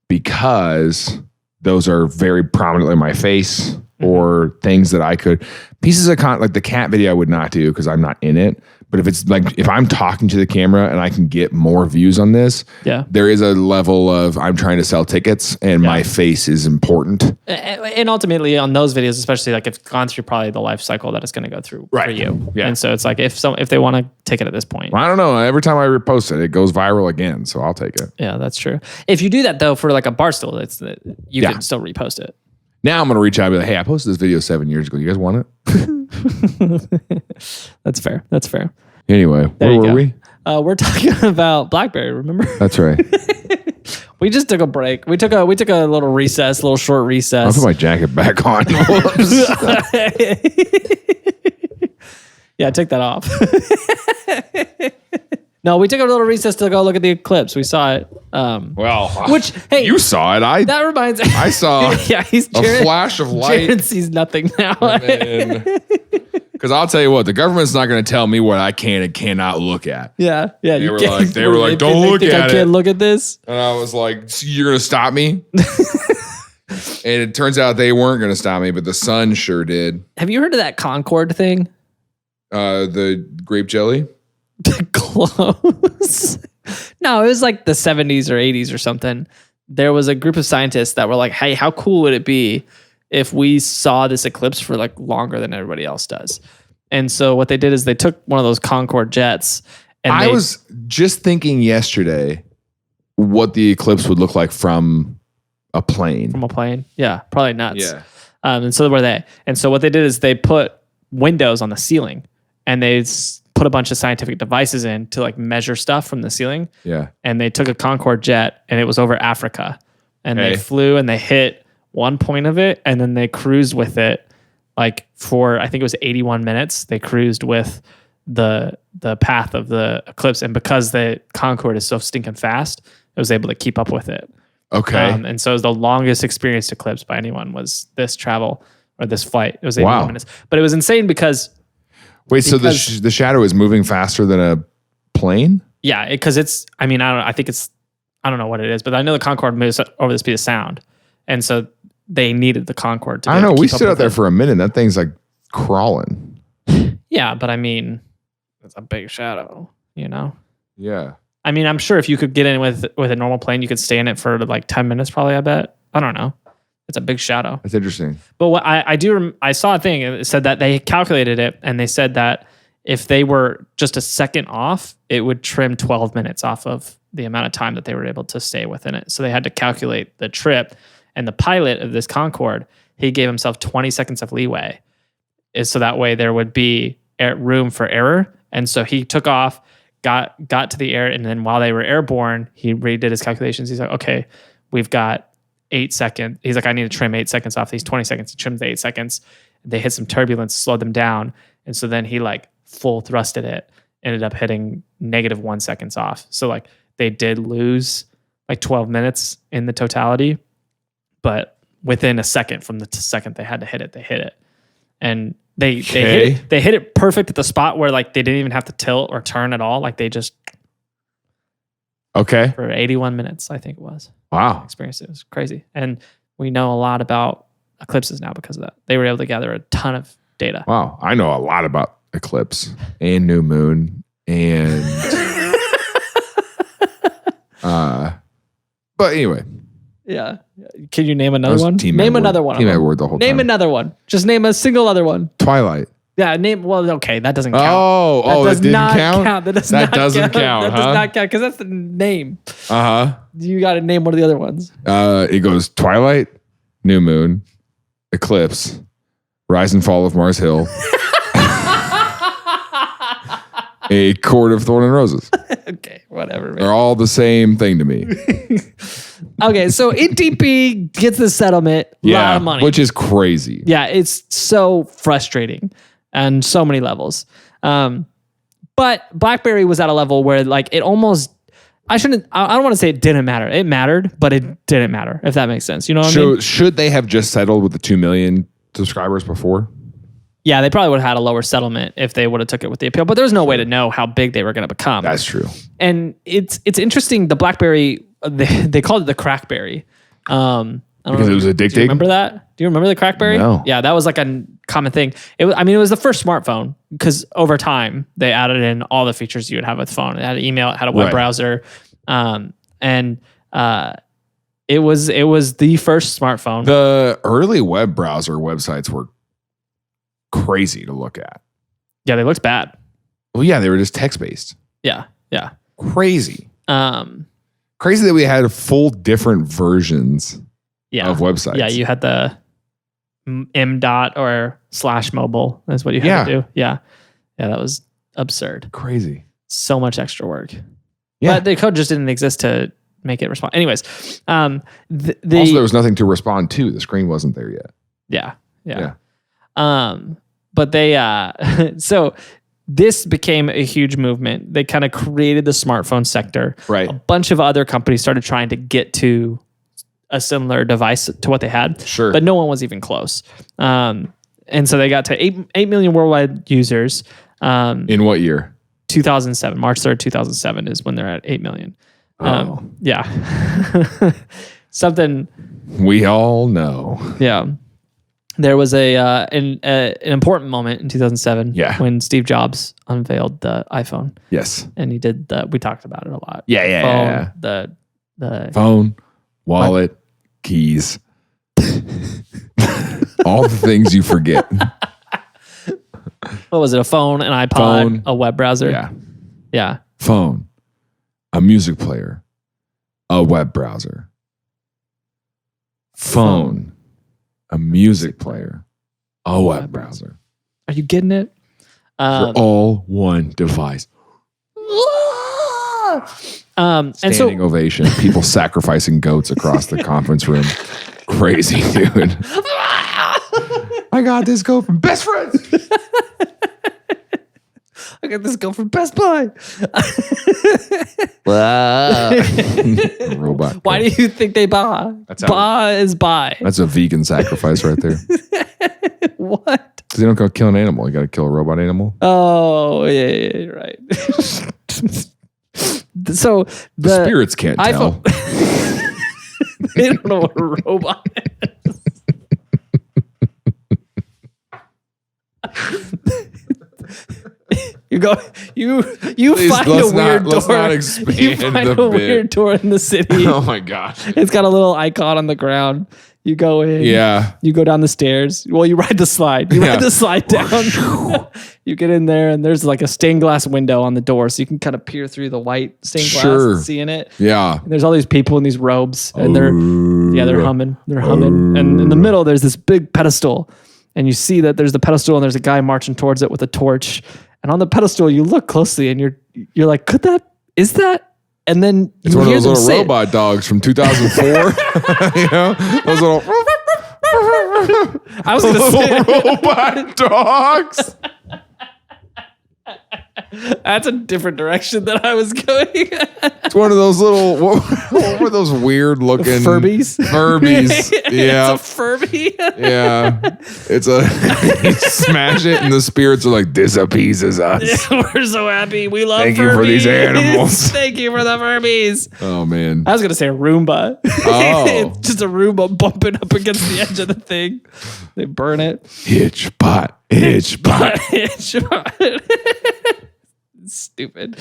Speaker 1: because those are very prominently my face or things that I could... Pieces of content, like the cat video I would not do because I'm not in it. But if it's like, if I'm talking to the camera and I can get more views on this, there is a level of I'm trying to sell tickets and my face is important.
Speaker 2: And ultimately on those videos, especially like it's gone through probably the life cycle that it's going to go through for you. Yeah. And so it's like if they want to take it at this point.
Speaker 1: Well, I don't know. Every time I repost it, it goes viral again. So I'll take it.
Speaker 2: Yeah, that's true. If you do that though, for like a Barstool, you can still repost it.
Speaker 1: Now I'm going to reach out and be like, hey, I posted this video 7 years ago. You guys want
Speaker 2: it? That's fair. That's fair.
Speaker 1: Anyway, where were we?
Speaker 2: We're talking about BlackBerry, remember?
Speaker 1: That's right.
Speaker 2: We just took a break. We took a little recess, little short recess.
Speaker 1: I'll put my jacket back on.
Speaker 2: Yeah, take that off. No, we took a little recess to go look at the eclipse. We saw it. Hey,
Speaker 1: you saw it.
Speaker 2: That reminds me.
Speaker 1: I saw a flash of light.
Speaker 2: Jared sees nothing now.
Speaker 1: Because I'll tell you what, the government's not going to tell me what I can and cannot look at.
Speaker 2: Yeah.
Speaker 1: They were like, don't look at it.
Speaker 2: I can't look at this.
Speaker 1: And I was like, so you're going to stop me? And it turns out they weren't going to stop me, but the sun sure did.
Speaker 2: Have you heard of that Concord thing?
Speaker 1: The grape jelly?
Speaker 2: Close. No, it was like the 70s or 80s or something. There was a group of scientists that were like, hey, how cool would it be if we saw this eclipse for like longer than everybody else does? And so what they did is they took one of those Concorde jets. And I
Speaker 1: was just thinking yesterday what the eclipse would look like from a plane.
Speaker 2: From a plane? Yeah, probably nuts.
Speaker 1: Yeah.
Speaker 2: And so were they. And so what they did is they put windows on the ceiling and they put a bunch of scientific devices in to like measure stuff from the ceiling.
Speaker 1: Yeah.
Speaker 2: And they took a Concorde jet and it was over Africa. and they flew and they hit one point of it, and then they cruised with it like for, I think it was 81 minutes. They cruised with the path of the eclipse, and because the Concorde is so stinking fast, it was able to keep up with it.
Speaker 1: Okay.
Speaker 2: And so it was the longest experienced eclipse by anyone was this travel or this flight. It was 81 minutes. But it was insane because...
Speaker 1: Wait, so the shadow is moving faster than a plane?
Speaker 2: Yeah, because it's... I mean, I don't know what it is, but I know the Concorde moves over the speed of sound. And so they needed the Concorde to...
Speaker 1: I don't know. We stood out there for a minute. That thing's like crawling.
Speaker 2: Yeah, but I mean, it's a big shadow, you know?
Speaker 1: Yeah.
Speaker 2: I mean, I'm sure if you could get in with a normal plane, you could stay in it for like 10 minutes probably, I bet. I don't know. It's a big shadow.
Speaker 1: That's interesting.
Speaker 2: But what I saw a thing, it said that they calculated it, and they said that if they were just a second off, it would trim 12 minutes off of the amount of time that they were able to stay within it. So they had to calculate the trip, and the pilot of this Concorde, he gave himself 20 seconds of leeway. So that way there would be room for error. And so he took off, got to the air, and then while they were airborne, he redid his calculations. He's like, okay, we've got 8 seconds. He's like, I need to trim 8 seconds off these 20 seconds. He trimmed the 8 seconds. They hit some turbulence, slowed them down. And so then he like full thrusted it, ended up hitting -1 seconds off. So like they did lose like 12 minutes in the totality, but within a second from the second they had to hit it, they hit it. And they hit it perfect at the spot where like they didn't even have to tilt or turn at all. Like they just for 81 minutes, I think it was.
Speaker 1: Wow.
Speaker 2: Experienced it. It was crazy. And we know a lot about eclipses now because of that. They were able to gather a ton of data.
Speaker 1: Wow. I know a lot about eclipse and new moon and but anyway.
Speaker 2: Yeah. Can you name another one?
Speaker 1: Name
Speaker 2: another one.
Speaker 1: Team Edward the whole time.
Speaker 2: Name another one. Just name a single other one.
Speaker 1: Twilight.
Speaker 2: Yeah, well, okay, that doesn't count.
Speaker 1: That didn't count?
Speaker 2: That
Speaker 1: doesn't count,
Speaker 2: That does not count, because that's the name.
Speaker 1: Uh-huh.
Speaker 2: You got to name one of the other ones.
Speaker 1: It goes Twilight, New Moon, Eclipse, Rise and Fall of Mars Hill, A Court of Thorn and Roses.
Speaker 2: Okay, whatever, man.
Speaker 1: They're all the same thing to me.
Speaker 2: Okay, so NTP gets the settlement, a lot of money.
Speaker 1: Which is crazy.
Speaker 2: Yeah, it's so frustrating on so many levels. But BlackBerry was at a level where like it almost, I don't want to say it didn't matter. It mattered, but it didn't matter, if that makes sense. You know what I mean?
Speaker 1: Should they have just settled with the 2 million subscribers before?
Speaker 2: Yeah, they probably would have had a lower settlement if they would have took it with the appeal, but there's no way to know how big they were going to become.
Speaker 1: That's true.
Speaker 2: And it's interesting, the BlackBerry, they called it the Crackberry.
Speaker 1: Because it was addicting?
Speaker 2: Do you remember that? Do you remember the Crackberry?
Speaker 1: No.
Speaker 2: Yeah, that was like a common thing. It was the first smartphone, because over time they added in all the features you would have with phone. It had an email, it had a web browser, and it was the first smartphone.
Speaker 1: The early web browser websites were crazy to look at.
Speaker 2: Yeah, they looked bad.
Speaker 1: Well, yeah, they were just text-based.
Speaker 2: Yeah.
Speaker 1: Crazy. Crazy that we had full different versions of websites.
Speaker 2: Yeah, you had the M dot or /mobile. That's what you had to do. Yeah, that was absurd.
Speaker 1: Crazy.
Speaker 2: So much extra work.
Speaker 1: Yeah.
Speaker 2: But the code just didn't exist to make it respond. Anyways,
Speaker 1: also there was nothing to respond to. The screen wasn't there yet.
Speaker 2: Yeah. But they so this became a huge movement. They kind of created the smartphone sector.
Speaker 1: Right.
Speaker 2: A bunch of other companies started trying to get to a similar device to what they had.
Speaker 1: Sure.
Speaker 2: But no one was even close. And so they got to 8 million worldwide users.
Speaker 1: In what year?
Speaker 2: 2007. March 3rd, 2007 is when they're at 8 million. Yeah. Something
Speaker 1: we all know.
Speaker 2: Yeah. There was an important moment in 2007 when Steve Jobs unveiled the iPhone.
Speaker 1: Yes.
Speaker 2: And he did we talked about it a lot.
Speaker 1: Yeah.
Speaker 2: The
Speaker 1: phone, wallet, keys. All the things you forget.
Speaker 2: What was it? A phone, an iPod, a web browser? Yeah.
Speaker 1: Phone, a music player, a web browser. Phone. A music player, a web browser.
Speaker 2: Are you getting it?
Speaker 1: For all one device. Standing ovation. People sacrificing goats across the conference room. Crazy, dude. I got this goat from Best Friends.
Speaker 2: I got this goat from Best Buy.
Speaker 1: Robot.
Speaker 2: Why do you think they buy? Buy is buy.
Speaker 1: That's a vegan sacrifice right there.
Speaker 2: What?
Speaker 1: Because you don't go kill an animal. You got to kill a robot animal.
Speaker 2: Oh, yeah, right. So
Speaker 1: the spirits can't tell.
Speaker 2: They don't know what a robot is. You go. You Please, find a weird door.
Speaker 1: Let's not expand
Speaker 2: you find a weird door in the city.
Speaker 1: Oh my gosh!
Speaker 2: It's got a little icon on the ground. You go in.
Speaker 1: Yeah.
Speaker 2: You go down the stairs. Well, you ride the slide. You ride the slide down. You get in there, and there's like a stained glass window on the door, so you can kind of peer through the white stained glass and see in it.
Speaker 1: Yeah.
Speaker 2: And there's all these people in these robes, and they're humming. They're humming, and in the middle there's this big pedestal, and you see that there's the pedestal, and there's a guy marching towards it with a torch. And on the pedestal, you look closely, and you're like, is that? And then
Speaker 1: it's one of those little robot dogs from 2004. You know, those little.
Speaker 2: I was going to say
Speaker 1: robot dogs.
Speaker 2: That's a different direction than I was going.
Speaker 1: It's one of those little, what were those weird looking
Speaker 2: Furbies?
Speaker 1: Furbies. Yeah.
Speaker 2: It's a Furby.
Speaker 1: Yeah. It's you smash it and the spirits are like, this appeases us.
Speaker 2: Yeah, we're so happy. We love
Speaker 1: Thank
Speaker 2: Furbies.
Speaker 1: you for these animals.
Speaker 2: Thank you for the Furbies.
Speaker 1: Oh, man.
Speaker 2: I was going to say a Roomba.
Speaker 1: Oh.
Speaker 2: It's just a Roomba bumping up against the edge of the thing. They burn it.
Speaker 1: Hitch pot.
Speaker 2: Stupid.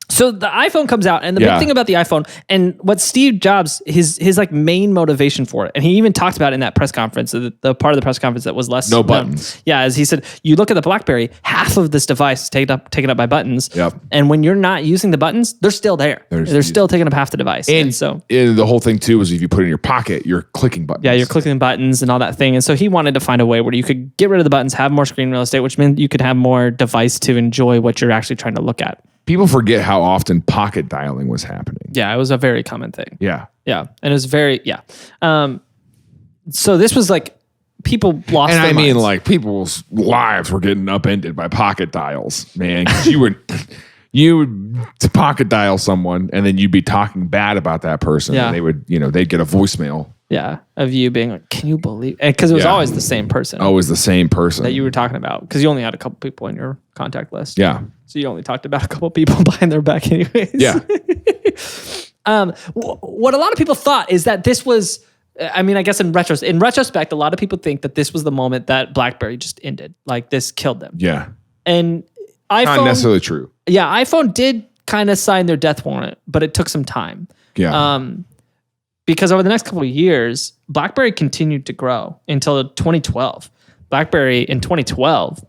Speaker 2: So the iPhone comes out, and the big thing about the iPhone, and what Steve Jobs, his like main motivation for it, and he even talked about it in that press conference, the part of the press conference that was less
Speaker 1: no buttons.
Speaker 2: Yeah, as he said, you look at the BlackBerry, half of this device is taken up by buttons.
Speaker 1: Yep.
Speaker 2: And when you're not using the buttons, they're still there. They're still taking up half the device. And so
Speaker 1: the whole thing too is if you put it in your pocket, you're clicking buttons.
Speaker 2: Yeah, you're clicking buttons and all that thing. And so he wanted to find a way where you could get rid of the buttons, have more screen real estate, which meant you could have more device to enjoy what you're actually trying to look at.
Speaker 1: People forget how often pocket dialing was happening.
Speaker 2: Yeah, it was a very common thing.
Speaker 1: Yeah.
Speaker 2: Yeah. And it was very, so this was like people lost their minds.
Speaker 1: And like people's lives were getting upended by pocket dials, man. 'Cause you would pocket dial someone and then you'd be talking bad about that person.
Speaker 2: Yeah.
Speaker 1: And they would, they'd get a voicemail.
Speaker 2: Yeah. Of you being like, can you believe? Because it was always the same person.
Speaker 1: Always the same person.
Speaker 2: That you were talking about. Because you only had a couple people in your contact list.
Speaker 1: Yeah.
Speaker 2: So you only talked about a couple people behind their back anyways.
Speaker 1: Yeah.
Speaker 2: What a lot of people thought is that this was, I guess in retrospect, a lot of people think that this was the moment that BlackBerry just ended. Like this killed them.
Speaker 1: Yeah.
Speaker 2: And iPhone.
Speaker 1: Not necessarily true.
Speaker 2: Yeah. iPhone did kind of sign their death warrant, but it took some time.
Speaker 1: Yeah.
Speaker 2: Because over the next couple of years, BlackBerry continued to grow until 2012. BlackBerry in 2012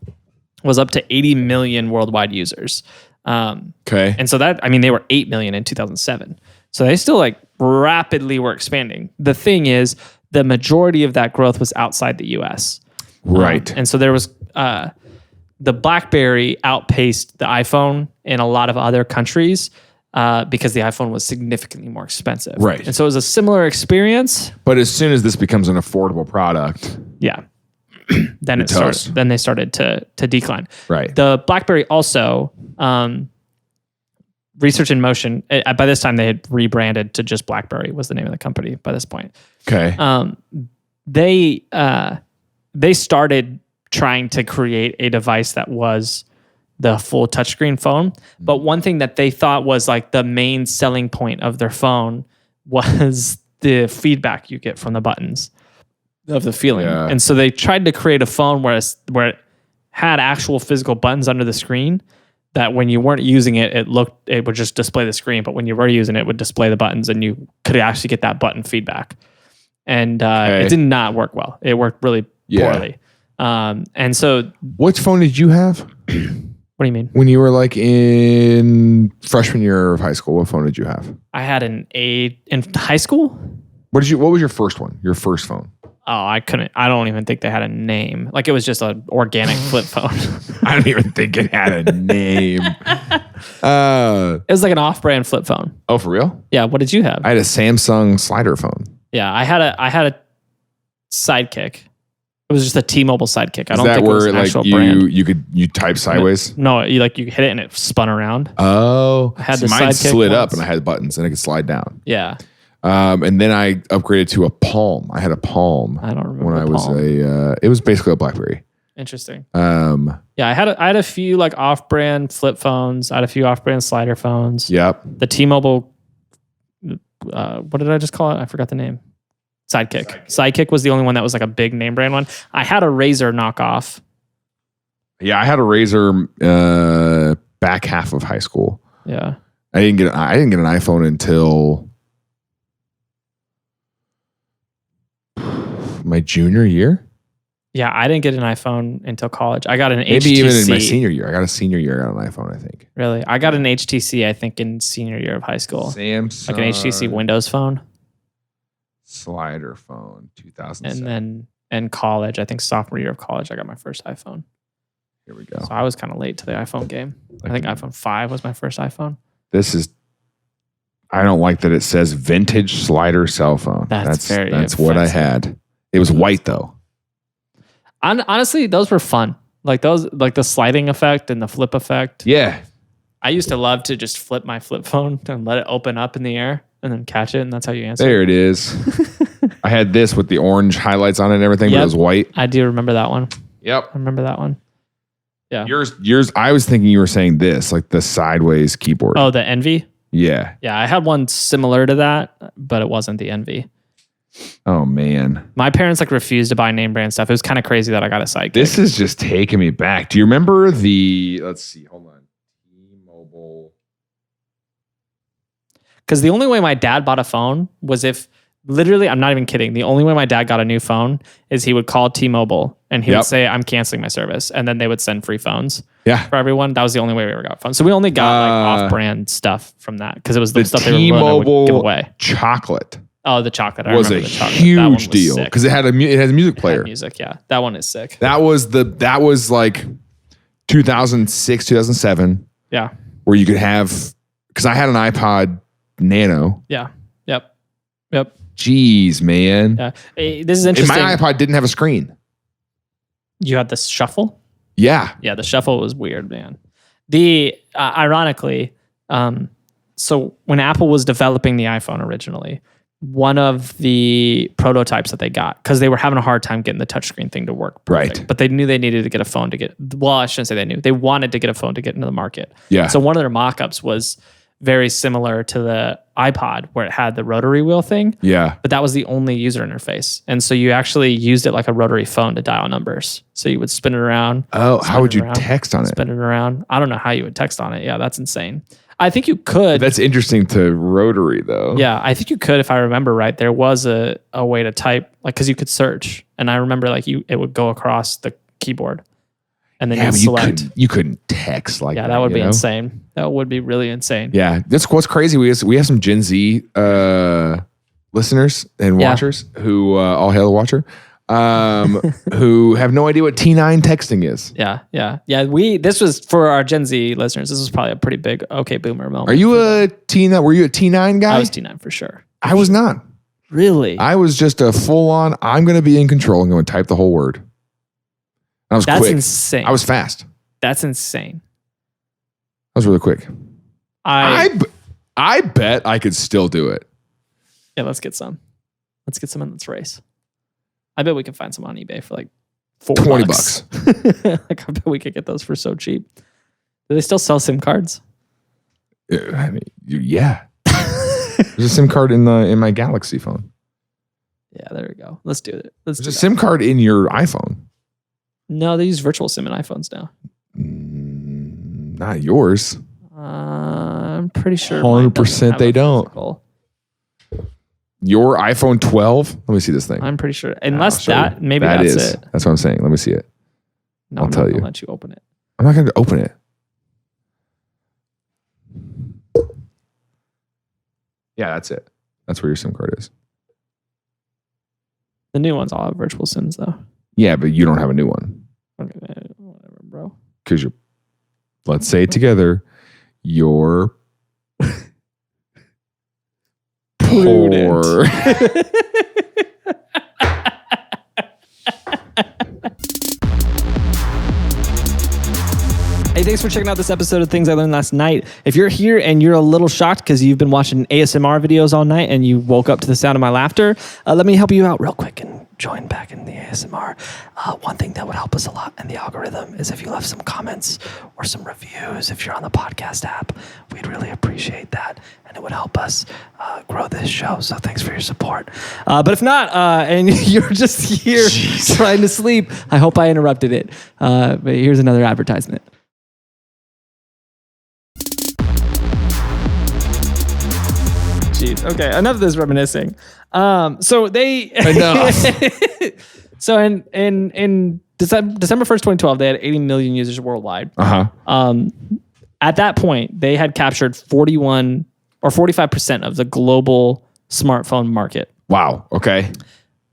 Speaker 2: was up to 80 million worldwide users.
Speaker 1: Okay.
Speaker 2: And so they were 8 million in 2007. So they still like rapidly were expanding. The thing is, the majority of that growth was outside the US.
Speaker 1: Right.
Speaker 2: And so there was, the BlackBerry outpaced the iPhone in a lot of other countries. Because the iPhone was significantly more expensive.
Speaker 1: Right.
Speaker 2: And so it was a similar experience.
Speaker 1: But as soon as this becomes an affordable product.
Speaker 2: Yeah. Then they started to decline.
Speaker 1: Right.
Speaker 2: The BlackBerry also, Research in Motion, by this time they had rebranded to just BlackBerry was the name of the company by this point.
Speaker 1: Okay.
Speaker 2: They started trying to create a device that was the full touchscreen phone. But one thing that they thought was like the main selling point of their phone was the feedback you get from the buttons of the feeling. Yeah. And so they tried to create a phone where it had actual physical buttons under the screen that when you weren't using it, it would just display the screen. But when you were using it, it would display the buttons and you could actually get that button feedback. And it did not work well. It worked really poorly. And so...
Speaker 1: Which phone did you have?
Speaker 2: What do you mean?
Speaker 1: When you were like in freshman year of high school, what phone did you have?
Speaker 2: I had an A in high school.
Speaker 1: What was your first one? Your first phone?
Speaker 2: Oh, I don't even think they had a name. Like it was just an organic flip phone.
Speaker 1: I don't even think it had a name.
Speaker 2: It was like an off-brand flip phone.
Speaker 1: Oh, for real?
Speaker 2: Yeah. What did you have?
Speaker 1: I had a Samsung slider phone.
Speaker 2: Yeah, I had a Sidekick. It was just a T-Mobile Sidekick. I don't think it was an actual brand.
Speaker 1: You type sideways?
Speaker 2: No, you hit it and it spun around.
Speaker 1: Oh,
Speaker 2: I had the
Speaker 1: mine
Speaker 2: Sidekick
Speaker 1: slid up
Speaker 2: once.
Speaker 1: and I had buttons and it could slide down.
Speaker 2: Yeah.
Speaker 1: And then I upgraded to a Palm. I had a Palm.
Speaker 2: I don't remember
Speaker 1: when I was
Speaker 2: Palm.
Speaker 1: it was basically a BlackBerry.
Speaker 2: Interesting. Yeah, I had a few like off-brand flip phones. I had a few off-brand slider phones.
Speaker 1: Yep.
Speaker 2: The T-Mobile. What did I just call it? I forgot the name. Sidekick was the only one that was like a big name brand one. I had a Razor knockoff.
Speaker 1: Yeah, I had a Razor back half of high school.
Speaker 2: Yeah.
Speaker 1: I didn't get an iPhone until my junior year.
Speaker 2: Yeah, I didn't get an iPhone until college. I got an HTC.
Speaker 1: Maybe even in my senior year. I got an iPhone, I think.
Speaker 2: Really? I got an HTC, I think, in senior year of high school.
Speaker 1: Samsung.
Speaker 2: Like an HTC Windows phone.
Speaker 1: Slider phone, 2007.
Speaker 2: And then in college, I think sophomore year of college, I got my first iPhone.
Speaker 1: Here we go.
Speaker 2: So I was kind of late to the iPhone game. I think iPhone 5 was my first iPhone.
Speaker 1: I don't like that it says vintage slider cell phone.
Speaker 2: That's
Speaker 1: what I had. It was white though.
Speaker 2: Honestly, those were fun. Like the sliding effect and the flip effect.
Speaker 1: Yeah.
Speaker 2: I used to love to just flip my flip phone and let it open up in the air and then catch it, and that's how you answer.
Speaker 1: There it is. I had this with the orange highlights on it and everything, but it was white.
Speaker 2: I do remember that one.
Speaker 1: Yep.
Speaker 2: I remember that one. Yeah.
Speaker 1: Yours. I was thinking you were saying this, like the sideways keyboard.
Speaker 2: Oh, the Envy?
Speaker 1: Yeah.
Speaker 2: Yeah, I had one similar to that, but it wasn't the Envy.
Speaker 1: Oh man.
Speaker 2: My parents like refused to buy name brand stuff. It was kind of crazy that I got a Sidekick.
Speaker 1: This is just taking me back. Do you remember let's see, hold on. T-Mobile.
Speaker 2: Because the only way my dad bought a phone was if, literally, I'm not even kidding. The only way my dad got a new phone is he would call T-Mobile and he would say, I'm canceling my service. And then they would send free phones for everyone. That was the only way we ever got phones. So we only got like off-brand stuff from that because it was the stuff they were willing to give away.
Speaker 1: Chocolate.
Speaker 2: Oh, the chocolate.
Speaker 1: Was a huge deal because it has a music player.
Speaker 2: Music, yeah. That one is sick.
Speaker 1: That was like 2006, 2007.
Speaker 2: Yeah.
Speaker 1: Where you could have, because I had an iPod Nano.
Speaker 2: Yeah. Yep.
Speaker 1: Jeez, man.
Speaker 2: Yeah. This is interesting.
Speaker 1: And my iPod didn't have a screen.
Speaker 2: You had the shuffle?
Speaker 1: Yeah.
Speaker 2: Yeah, the shuffle was weird, man. Ironically, so when Apple was developing the iPhone originally, one of the prototypes that they got, because they were having a hard time getting the touchscreen thing to work perfect,
Speaker 1: right?
Speaker 2: But they knew they needed to get a phone to get, well, I shouldn't say they knew. They wanted to get a phone to get into the market.
Speaker 1: Yeah.
Speaker 2: So one of their mock-ups was very similar to the iPod where it had the rotary wheel thing.
Speaker 1: Yeah.
Speaker 2: But that was the only user interface. And so you actually used it like a rotary phone to dial numbers. So you would spin it around.
Speaker 1: Oh, how would you text on it?
Speaker 2: Spin it around. I don't know how you would text on it. Yeah, that's insane. I think you could.
Speaker 1: That's interesting to rotary though.
Speaker 2: Yeah, I think you could, if I remember right. There was a way to type, like, because you could search. And I remember like it would go across the keyboard. And then you select.
Speaker 1: You couldn't text like that.
Speaker 2: Yeah, that would be insane. That would be really insane.
Speaker 1: Yeah, that's what's crazy. We have some Gen Z listeners and watchers who all hail the watcher, who have no idea what T9 texting is.
Speaker 2: Yeah. This was for our Gen Z listeners. This was probably a pretty big okay boomer moment.
Speaker 1: Are you a T9? Were you a T9 guy?
Speaker 2: I was T9 for sure.
Speaker 1: I was not.
Speaker 2: Really?
Speaker 1: I was just a full on. I'm going to be in control. I'm going to type the whole word. I was quick.
Speaker 2: That's insane.
Speaker 1: I was fast.
Speaker 2: That's insane.
Speaker 1: I was really quick. I bet I could still do it.
Speaker 2: Yeah, let's get some. Let's get some in this race. I bet we can find some on eBay for like $20. Like, I bet we could get those for so cheap. Do they still sell SIM cards?
Speaker 1: I mean, yeah. There's a SIM card in my Galaxy phone.
Speaker 2: Yeah, there we go. Let's do it.
Speaker 1: There's a SIM card in your iPhone.
Speaker 2: No, they use virtual SIM in iPhones now.
Speaker 1: Not yours.
Speaker 2: I'm pretty sure.
Speaker 1: 100% they don't. Your iPhone 12? Let me see this thing.
Speaker 2: I'm pretty sure. Unless maybe that's it.
Speaker 1: That's what I'm saying. Let me see it.
Speaker 2: No,
Speaker 1: I'll tell you.
Speaker 2: I'll let you open it.
Speaker 1: I'm not going to open it. Yeah, that's it. That's where your SIM card is.
Speaker 2: The new ones all have virtual SIMs though.
Speaker 1: Yeah, but you don't have a new one.
Speaker 2: Okay, whatever, bro.
Speaker 1: Because let's say it together. You're
Speaker 2: Prudent.
Speaker 1: poor.
Speaker 2: Hey, thanks for checking out this episode of Things I Learned Last Night. If you're here and you're a little shocked because you've been watching ASMR videos all night and you woke up to the sound of my laughter, let me help you out real quick and join back in the ASMR. One thing that would help us a lot in the algorithm is if you left some comments or some reviews if you're on the podcast app. We'd really appreciate that, and it would help us grow this show. So thanks for your support. But if not, and you're just here trying to sleep, I hope I interrupted it. But here's another advertisement. Jeez. Okay, enough of this reminiscing. So they
Speaker 1: Enough.
Speaker 2: So in December 1st, 2012, they had 80 million users worldwide. At that point, they had captured 41 or 45% of the global smartphone market.
Speaker 1: Wow. Okay.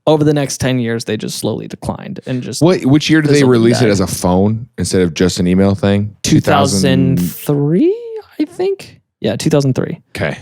Speaker 2: Over the next 10 years, they just slowly declined and just.
Speaker 1: Which year did they release it as a phone instead of just an email thing?
Speaker 2: 2003, I think. Yeah, 2003.
Speaker 1: Okay.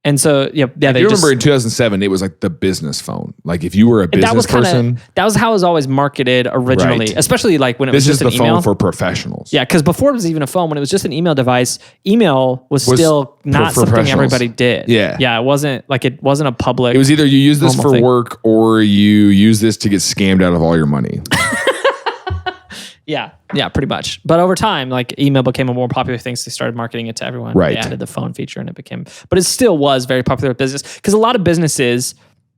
Speaker 2: And so, yeah.
Speaker 1: They remember in 2007, it was like the business phone. Like if you were a business person.
Speaker 2: That was how it was always marketed originally, right. Especially like when it was just an email. This is the phone
Speaker 1: for professionals.
Speaker 2: Yeah, because before it was even a phone, when it was just an email device, email was still not something everybody did.
Speaker 1: Yeah.
Speaker 2: Yeah, it wasn't a public.
Speaker 1: It was either you use this for work or you use this to get scammed out of all your money.
Speaker 2: Yeah, pretty much. But over time, like email became a more popular thing, so they started marketing it to everyone.
Speaker 1: Right.
Speaker 2: They added the phone feature and but it still was very popular with business because a lot of businesses,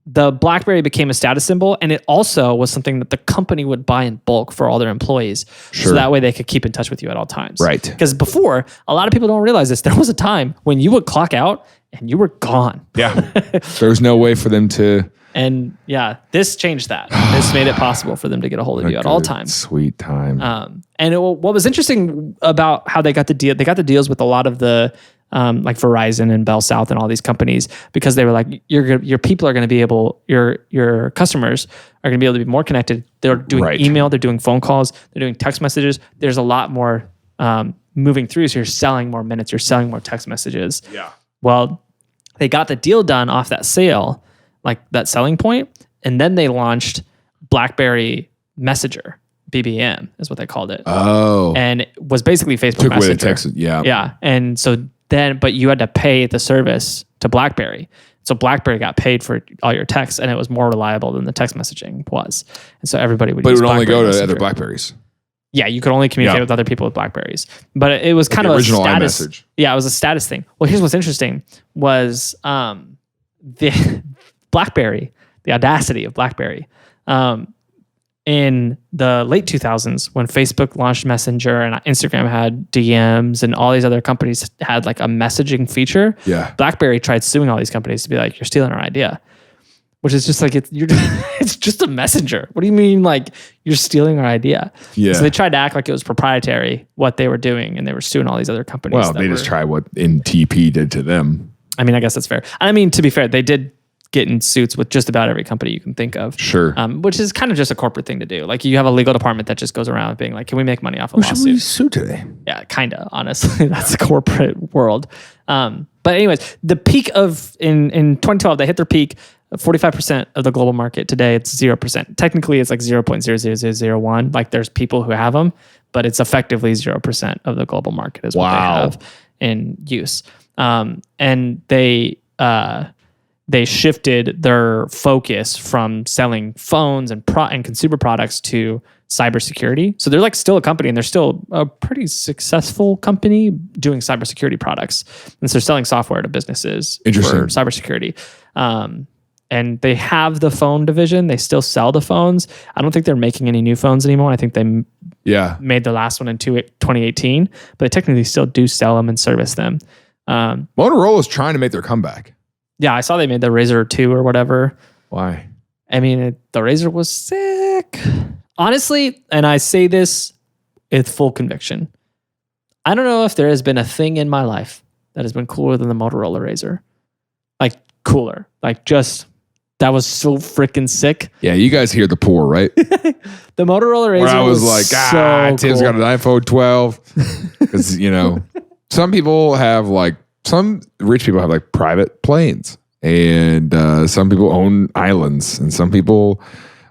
Speaker 2: the BlackBerry became a status symbol, and it also was something that the company would buy in bulk for all their employees. Sure. So that way they could keep in touch with you at all times.
Speaker 1: Right.
Speaker 2: Because before, a lot of people don't realize this, there was a time when you would clock out and you were gone.
Speaker 1: Yeah. There was no way for them to...
Speaker 2: And yeah, this changed that. This made it possible for them to get a hold of you at all times.
Speaker 1: Sweet time.
Speaker 2: What was interesting about how they got the deal, they got the deals with a lot of the like Verizon and Bell South and all these companies because they were like, your people are going to be able, your customers are going to be able to be more connected. They're doing email, they're doing phone calls, they're doing text messages. There's a lot more moving through. So you're selling more minutes, you're selling more text messages.
Speaker 1: Yeah.
Speaker 2: Well, they got the deal done off that sale, like that selling point, and then they launched BlackBerry Messenger, BBM is what they called it.
Speaker 1: Oh.
Speaker 2: And it was basically Facebook Messenger.
Speaker 1: Away the text, yeah.
Speaker 2: Yeah. And so then, but you had to pay the service to BlackBerry. So BlackBerry got paid for all your texts, and it was more reliable than the text messaging was. And so everybody would use BlackBerry. But it would only go to
Speaker 1: other BlackBerries.
Speaker 2: Yeah, you could only communicate with other people with BlackBerries. But it was kind of a status. iMessage. Yeah, it was a status thing. Well, here's what's interesting was the BlackBerry, the audacity of BlackBerry. In the late 2000s, when Facebook launched Messenger and Instagram had DMs and all these other companies had like a messaging feature, BlackBerry tried suing all these companies to be like, you're stealing our idea. Which is just like, it's just a messenger. What do you mean like you're stealing our idea? Yeah. So they tried to act like it was proprietary, what they were doing, and they were suing all these other companies.
Speaker 1: Well, they just tried what NTP did to them.
Speaker 2: I mean, I guess that's fair. I mean, to be fair, they did get in suits with just about every company you can think of.
Speaker 1: Sure.
Speaker 2: Which is kind of just a corporate thing to do. Like you have a legal department that just goes around being like, can we make money off a lawsuit?
Speaker 1: Should we sue today?
Speaker 2: Yeah, kind of, honestly. That's the corporate world. But anyways, the peak of, in 2012, they hit their peak, 45% of the global market. Today, it's 0%. Technically, it's like 0.00001. Like there's people who have them, but it's effectively 0% of the global market is what they have in use. And they shifted their focus from selling phones and consumer products to cybersecurity. So they're like still a company, and they're still a pretty successful company doing cybersecurity products. And so they're selling software to businesses for cybersecurity. And they have the phone division. They still sell the phones. I don't think they're making any new phones anymore. I think they made the last one in 2018, but they technically still do sell them and service them.
Speaker 1: Motorola's trying to make their comeback.
Speaker 2: Yeah, I saw they made the Razr 2 or whatever.
Speaker 1: Why?
Speaker 2: I mean, the Razr was sick. Honestly, and I say this with full conviction, I don't know if there has been a thing in my life that has been cooler than the Motorola Razr. Like, cooler. Like, just That was so freaking sick.
Speaker 1: Yeah, you guys hear the pour, right?
Speaker 2: The Motorola Razr.
Speaker 1: Where I was like, Tim's got an iPhone 12. Because, some people have some rich people have like private planes. And some people own islands. And some people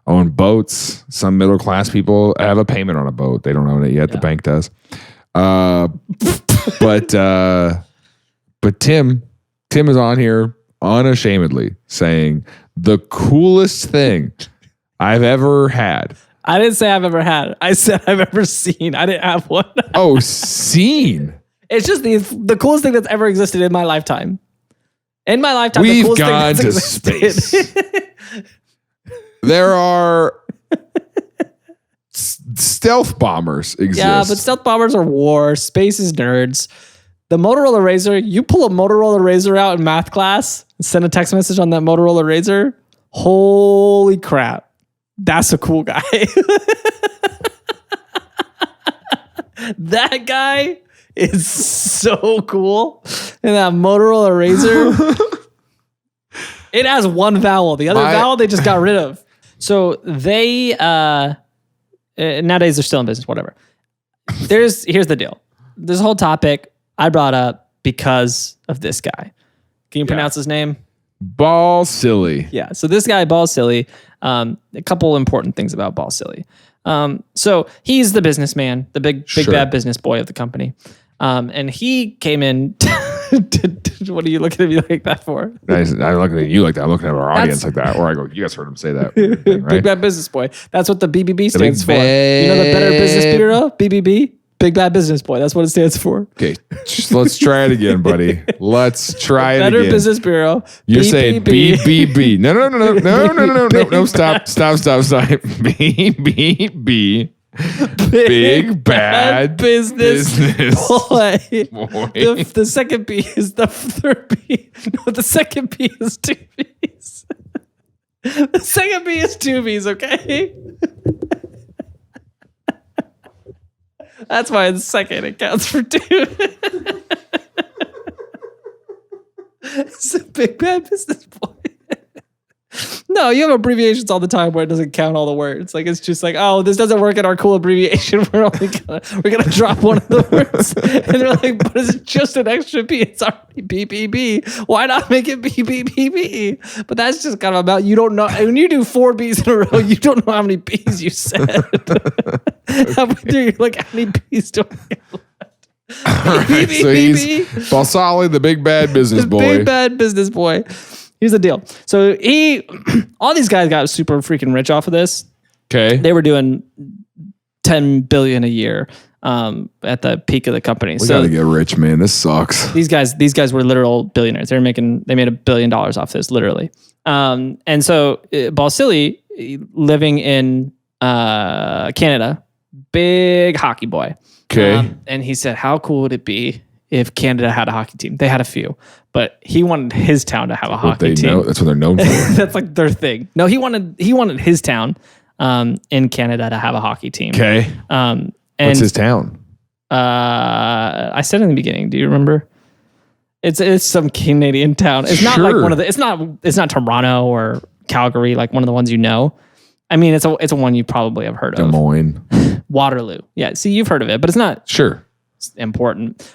Speaker 1: own boats. Some middle class people have a payment on a boat. They don't own it yet. Yeah. The bank does. But Tim is on here unashamedly saying the coolest thing I've ever had.
Speaker 2: I didn't say I've ever had. I said I've ever seen. I didn't have one.
Speaker 1: Oh, seen.
Speaker 2: It's just the coolest thing that's ever existed in my lifetime. In my lifetime,
Speaker 1: we've
Speaker 2: the coolest
Speaker 1: gone
Speaker 2: thing that's
Speaker 1: to
Speaker 2: existed.
Speaker 1: space. There are stealth bombers exist.
Speaker 2: Yeah, but stealth bombers are war. Space is nerds. The Motorola Razr, you pull a Motorola Razr out in math class and send a text message on that Motorola Razr. Holy crap. That's a cool guy. That guy is so cool. And that Motorola Razr, it has one vowel. The other vowel they just got rid of. So they, nowadays they're still in business, whatever. Here's the deal. This whole topic I brought up because of this guy. Can you pronounce his name?
Speaker 1: Balsillie.
Speaker 2: Yeah. So this guy, Balsillie, a couple important things about Balsillie. So he's the businessman, the big bad business boy of the company. And he came in. What are you looking at me like that for?
Speaker 1: I'm looking at you like that. I'm looking at our audience like that. Or I go, you guys heard him say that. Thing, right?
Speaker 2: Big bad business boy. That's what the BBB stands for. You know the Better Business Bureau? BBB? Big bad business boy. That's what it stands for.
Speaker 1: Okay, let's try it again, buddy. Let's try it again.
Speaker 2: Better Business Bureau.
Speaker 1: You're saying BBB. No. Stop. BBB. Big bad business
Speaker 2: boy. The second B is the third B. No, the second B is two B's. The second B is two B's, okay? That's why it's second. It counts for two. It's a big bad business boy. No, you have abbreviations all the time where it doesn't count all the words. Like it's just like, oh, this doesn't work in our cool abbreviation. We're gonna drop one of the words. And they're like, but it's just an extra B. It's already BBB. Why not make it BBB? But that's just kind of about, you don't know. When you do 4 B's in a row, you don't know how many B's you said. You're like, how many B's do I get left?
Speaker 1: All right, so he's Balsillie, the big bad business boy.
Speaker 2: Big bad business boy. Here's the deal. So all these guys got super freaking rich off of this.
Speaker 1: Okay.
Speaker 2: They were doing $10 billion a year at the peak of the company.
Speaker 1: We gotta get rich, man. This sucks.
Speaker 2: These guys were literal billionaires. They made $1 billion off this, literally. And so Balsillie, living in Canada, big hockey boy.
Speaker 1: Okay.
Speaker 2: And he said, how cool would it be if Canada had a hockey team? They had a few, but he wanted his town to have a hockey team.
Speaker 1: That's what they're known for.
Speaker 2: That's like their thing. No, he wanted his town in Canada to have a hockey team.
Speaker 1: Okay.
Speaker 2: And
Speaker 1: what's his town?
Speaker 2: I said in the beginning. Do you remember? It's some Canadian town. It's not like one of the. It's not Toronto or Calgary, like one of the ones you know. I mean, it's a one you probably have heard of.
Speaker 1: Des Moines.
Speaker 2: Waterloo. Yeah. See, you've heard of it, but it's not important.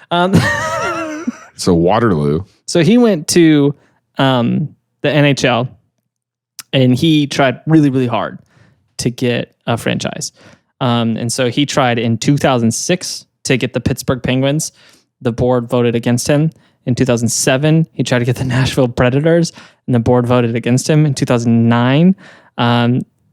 Speaker 1: So Waterloo.
Speaker 2: So he went to the NHL and he tried really, really hard to get a franchise. And so he tried in 2006 to get the Pittsburgh Penguins. The board voted against him. In 2007, he tried to get the Nashville Predators and the board voted against him. In 2009,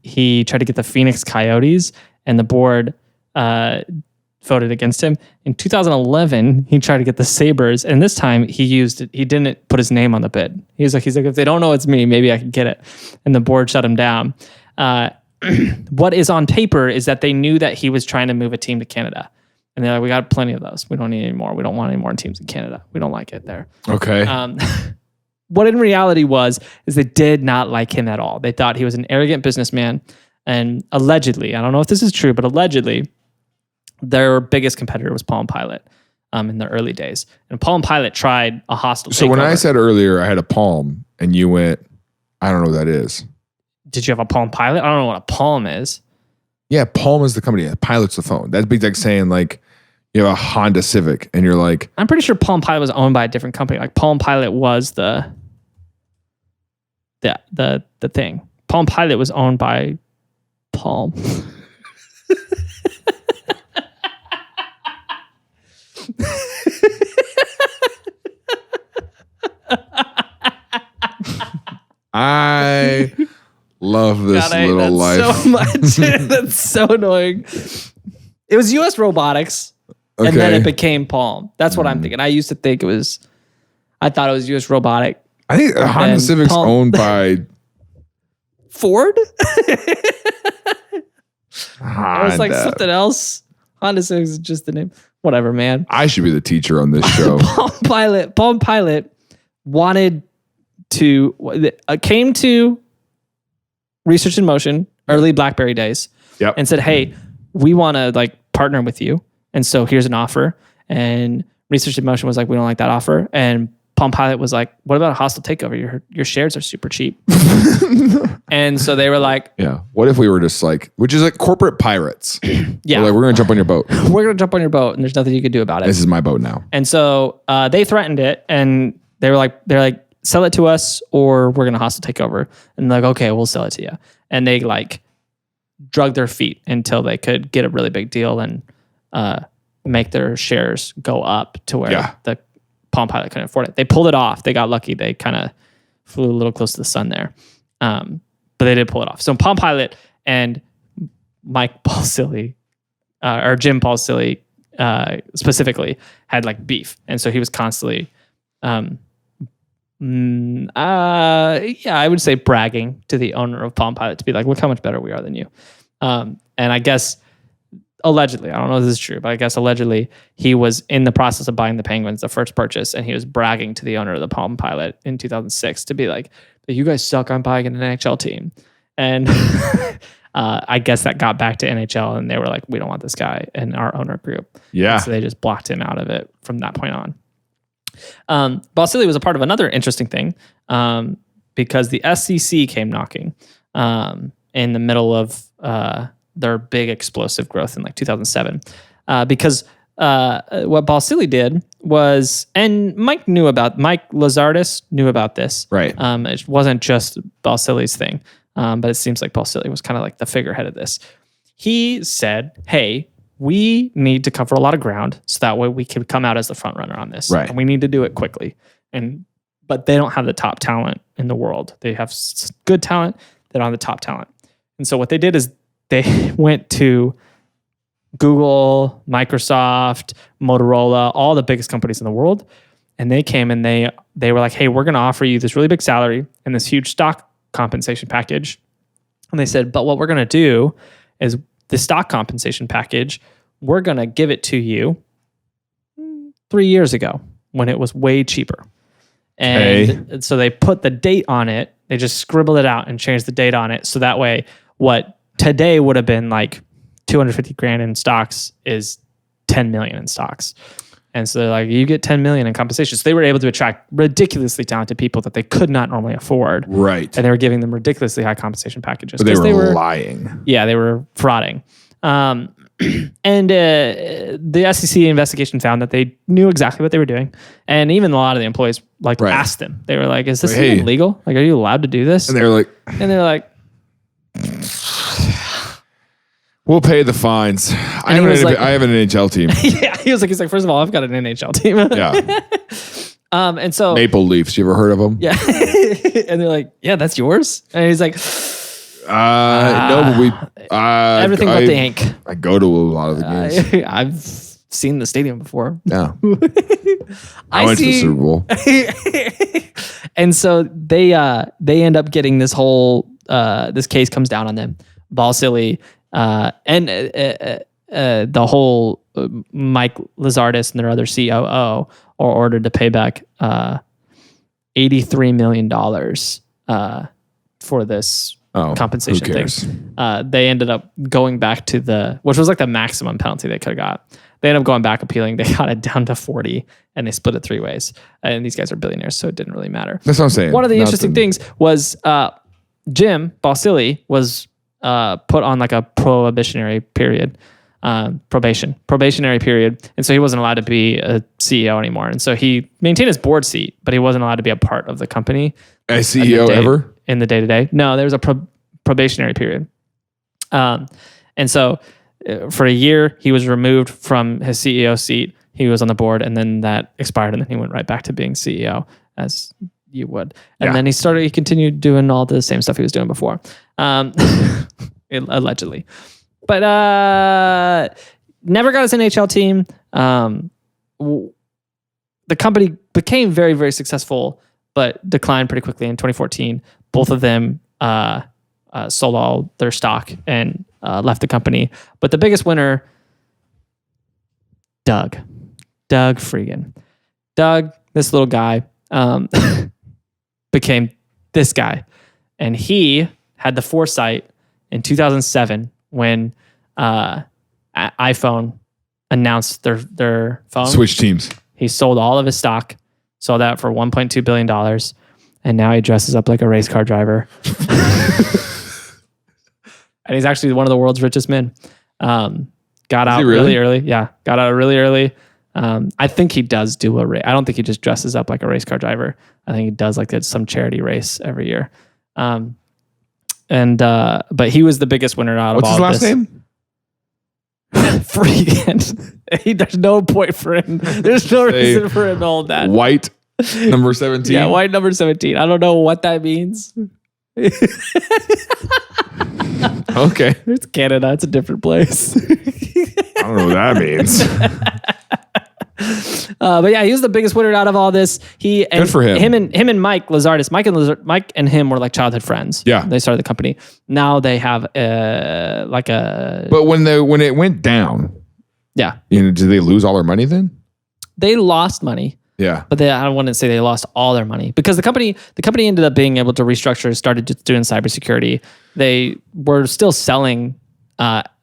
Speaker 2: he tried to get the Phoenix Coyotes and the board voted against him. In 2011, he tried to get the Sabres, and this time he didn't put his name on the bid. He's like, if they don't know it's me, maybe I can get it. And the board shut him down. What is on paper is that they knew that he was trying to move a team to Canada. And they're like, we got plenty of those. We don't need any more. We don't want any more teams in Canada. We don't like it there.
Speaker 1: Okay.
Speaker 2: What in reality is they did not like him at all. They thought he was an arrogant businessman. And allegedly, I don't know if this is true, but allegedly, their biggest competitor was Palm Pilot in the early days. And Palm Pilot tried a hostile takeover.
Speaker 1: So when I said earlier I had a palm and you went, I don't know what that is.
Speaker 2: Did you have a Palm Pilot? I don't know what a Palm is.
Speaker 1: Yeah, Palm is the company that pilots the phone. That'd be like saying like you have a Honda Civic and you're like...
Speaker 2: I'm pretty sure Palm Pilot was owned by a different company. Like Palm Pilot was the thing. Palm Pilot was owned by Palm.
Speaker 1: I love this little life
Speaker 2: so much. That's so annoying. It was US Robotics, and then it became Palm. That's what I'm thinking. I used to think it was. I thought it was US Robotic.
Speaker 1: I think Honda Civic's owned by
Speaker 2: Ford. I was like something else. Honda Civic is just the name. Whatever, man.
Speaker 1: I should be the teacher on this show.
Speaker 2: Palm Pilot wanted to came to Research in Motion, early BlackBerry days, and said, "Hey, we want to like partner with you, and so here's an offer." And Research in Motion was like, "We don't like that offer." And Palm Pilot was like, "What about a hostile takeover? Your shares are super cheap." And so they were like,
Speaker 1: "Yeah, what if we were just like, which is like corporate pirates?
Speaker 2: Yeah,
Speaker 1: we're gonna jump on your boat.
Speaker 2: We're gonna jump on your boat, and there's nothing you can do about it.
Speaker 1: This is my boat now."
Speaker 2: And so they threatened it, and they're like, "Sell it to us, or we're gonna hostile take over." And they're like, "Okay, we'll sell it to you." And they like drug their feet until they could get a really big deal and make their shares go up to where the Palm Pilot couldn't afford it. They pulled it off. They got lucky. They kind of flew a little close to the sun there, but they did pull it off. So Palm Pilot and Mike Balsillie, or Jim Balsillie specifically, had like beef, and so he was constantly. I would say bragging to the owner of Palm Pilot to be like, "Look how much better we are than you." And I guess allegedly, I don't know if this is true, but I guess allegedly he was in the process of buying the Penguins, the first purchase, and he was bragging to the owner of the Palm Pilot in 2006 to be like, "You guys suck. I'm buying an NHL team." And I guess that got back to NHL, and they were like, "We don't want this guy in our owner group."
Speaker 1: Yeah.
Speaker 2: And so they just blocked him out of it from that point on. Balsillie was a part of another interesting thing because the SEC came knocking in the middle of their big explosive growth in like 2007 because what Balsillie did was, and Mike Lizardis knew about this.
Speaker 1: Right.
Speaker 2: It wasn't just Balsillie's thing, but it seems like Balsillie was kind of like the figurehead of this. He said, "Hey, we need to cover a lot of ground so that way we can come out as the front runner on this.
Speaker 1: Right.
Speaker 2: And we need to do it quickly." But they don't have the top talent in the world. They have good talent. They don't have the top talent. And so what they did is they went to Google, Microsoft, Motorola, all the biggest companies in the world. And they came and they were like, "Hey, we're going to offer you this really big salary and this huge stock compensation package." And they said, "But what we're going to do is the stock compensation package, we're going to give it to you 3 years ago when it was way cheaper." And so they put the date on it. They just scribbled it out and changed the date on it. So that way, what today would have been like 250 grand in stocks is 10 million in stocks. And so they're like, "You get 10 million in compensation." So they were able to attract ridiculously talented people that they could not normally afford.
Speaker 1: Right.
Speaker 2: And they were giving them ridiculously high compensation packages.
Speaker 1: But they were lying.
Speaker 2: Yeah, they were frauding. And the SEC investigation found that they knew exactly what they were doing. And even a lot of the employees asked them. They were like, "Is this even legal? Like, are you allowed to do this?"
Speaker 1: And they were like, "We'll pay the fines." I have an NHL team.
Speaker 2: Yeah, he was like, "First of all, I've got an NHL team."
Speaker 1: Yeah.
Speaker 2: And so
Speaker 1: Maple Leafs, you ever heard of them?
Speaker 2: Yeah. And they're like, "Yeah, that's yours." And he's like,
Speaker 1: "No, but we
Speaker 2: everything but the ink."
Speaker 1: I go to a lot of the games.
Speaker 2: I've seen the stadium before.
Speaker 1: Yeah. I went to the Super Bowl.
Speaker 2: And so they end up getting this whole this case comes down on them. Balsillie and the whole Mike Lizardis and their other COO are ordered to pay back $83 million for this compensation thing. They ended up going back to which was like the maximum penalty they could have got. They ended up going back appealing. They got it down to 40 and they split it 3 ways. And these guys are billionaires, so it didn't really matter.
Speaker 1: That's what I'm saying.
Speaker 2: One of the interesting things was Jim Balsillie was put on like a probationary period. Probationary period. And so he wasn't allowed to be a CEO anymore. And so he maintained his board seat, but he wasn't allowed to be a part of the company.
Speaker 1: As CEO ever?
Speaker 2: In the day-to-day. No, there was a probationary period. And so for a year, he was removed from his CEO seat. He was on the board, and then that expired, and then he went right back to being CEO, as you would. And then he continued doing all the same stuff he was doing before. Allegedly. But never got his NHL team. The company became very, very successful, but declined pretty quickly in 2014. Both of them sold all their stock and left the company. But the biggest winner, Doug Freegan. Doug, this little guy, became this guy. And he had the foresight in 2007 when iPhone announced their phone.
Speaker 1: Switch teams.
Speaker 2: He sold all of his stock, sold out for $1.2 billion. And now he dresses up like a race car driver. And he's actually one of the world's richest men. Got out really early. Yeah, got out really early. I think he does do a race. I don't think he just dresses up like a race car driver. I think he does like some charity race every year. But he was the biggest winner out of all
Speaker 1: What's his last name?
Speaker 2: Freaking. There's no point for him. There's no reason for him to hold that.
Speaker 1: White number 17.
Speaker 2: Yeah, white number 17. I don't know what that means.
Speaker 1: Okay.
Speaker 2: It's Canada. It's a different place.
Speaker 1: I don't know what that means.
Speaker 2: But yeah, he was the biggest winner out of all this.
Speaker 1: Good for him.
Speaker 2: Him and Mike Lazardis. Mike and him were like childhood friends.
Speaker 1: Yeah,
Speaker 2: they started the company. Now they have
Speaker 1: But when it went down,
Speaker 2: yeah,
Speaker 1: did they lose all their money then?
Speaker 2: They lost money.
Speaker 1: Yeah,
Speaker 2: but I wouldn't say they lost all their money because the company ended up being able to restructure. Started just doing cybersecurity. They were still selling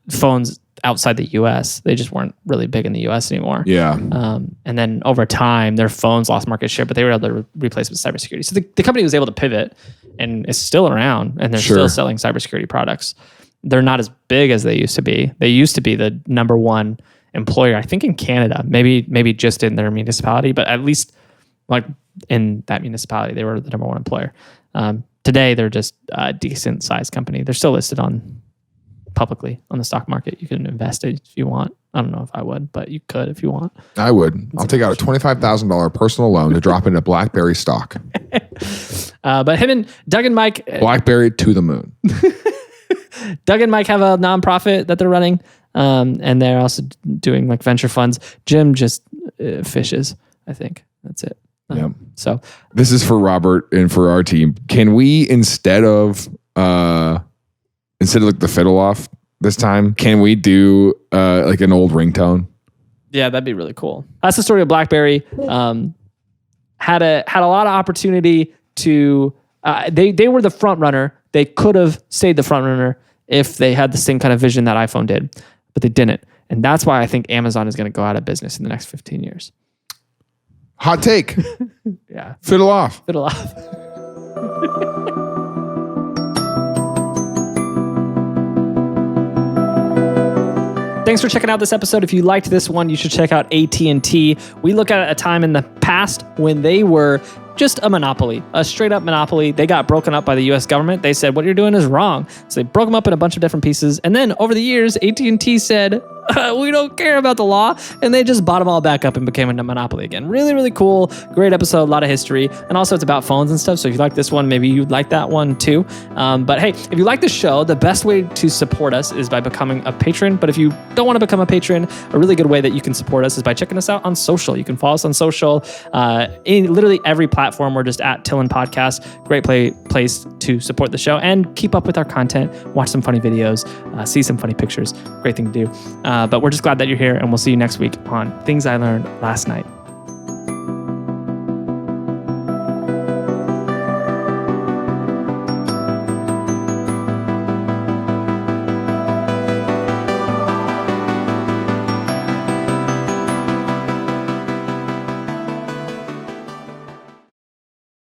Speaker 2: phones outside the U.S. They just weren't really big in the U.S. anymore.
Speaker 1: Yeah.
Speaker 2: And then over time, their phones lost market share, but they were able to replace with cybersecurity. So the company was able to pivot and is still around, and they're still selling cybersecurity products. They're not as big as they used to be. They used to be the number one employer, I think, in Canada, maybe just in their municipality, but at least like in that municipality, they were the number one employer. Today, they're just a decent sized company. They're still listed publicly on the stock market. You can invest it if you want. I don't know if I would, but you could if you want.
Speaker 1: I would. I'll take out a $25,000 personal loan to drop into BlackBerry stock.
Speaker 2: But him and Doug and Mike...
Speaker 1: BlackBerry to the moon.
Speaker 2: Doug and Mike have a nonprofit that they're running, and they're also doing like venture funds. Jim just fishes, I think. That's it.
Speaker 1: Yeah.
Speaker 2: So
Speaker 1: this is for Robert and for our team. Can we, instead of like the Fiddle Off this time, can we do like an old ringtone?
Speaker 2: Yeah, that'd be really cool. That's the story of BlackBerry. Had a lot of opportunity to. They were the front runner. They could have stayed the front runner if they had the same kind of vision that iPhone did, but they didn't. And that's why I think Amazon is going to go out of business in the next 15 years.
Speaker 1: Hot take.
Speaker 2: Yeah.
Speaker 1: Fiddle Off.
Speaker 2: Fiddle Off. Thanks for checking out this episode. If you liked this one, you should check out AT&T. We look at a time in the past when they were just a monopoly, a straight up monopoly. They got broken up by the US government. They said, what you're doing is wrong. So they broke them up in a bunch of different pieces. And then over the years, AT&T said, we don't care about the law. And they just bought them all back up and became a monopoly again. Really, really cool. Great episode, a lot of history. And also it's about phones and stuff. So if you like this one, maybe you'd like that one too. But hey, if you like the show, the best way to support us is by becoming a patron. But if you don't want to become a patron, a really good way that you can support us is by checking us out on social. You can follow us on social. In literally every platform, we're just at TILLN Podcast. Great place to support the show and keep up with our content, watch some funny videos, see some funny pictures. Great thing to do. But we're just glad that you're here, and we'll see you next week on Things I Learned Last Night.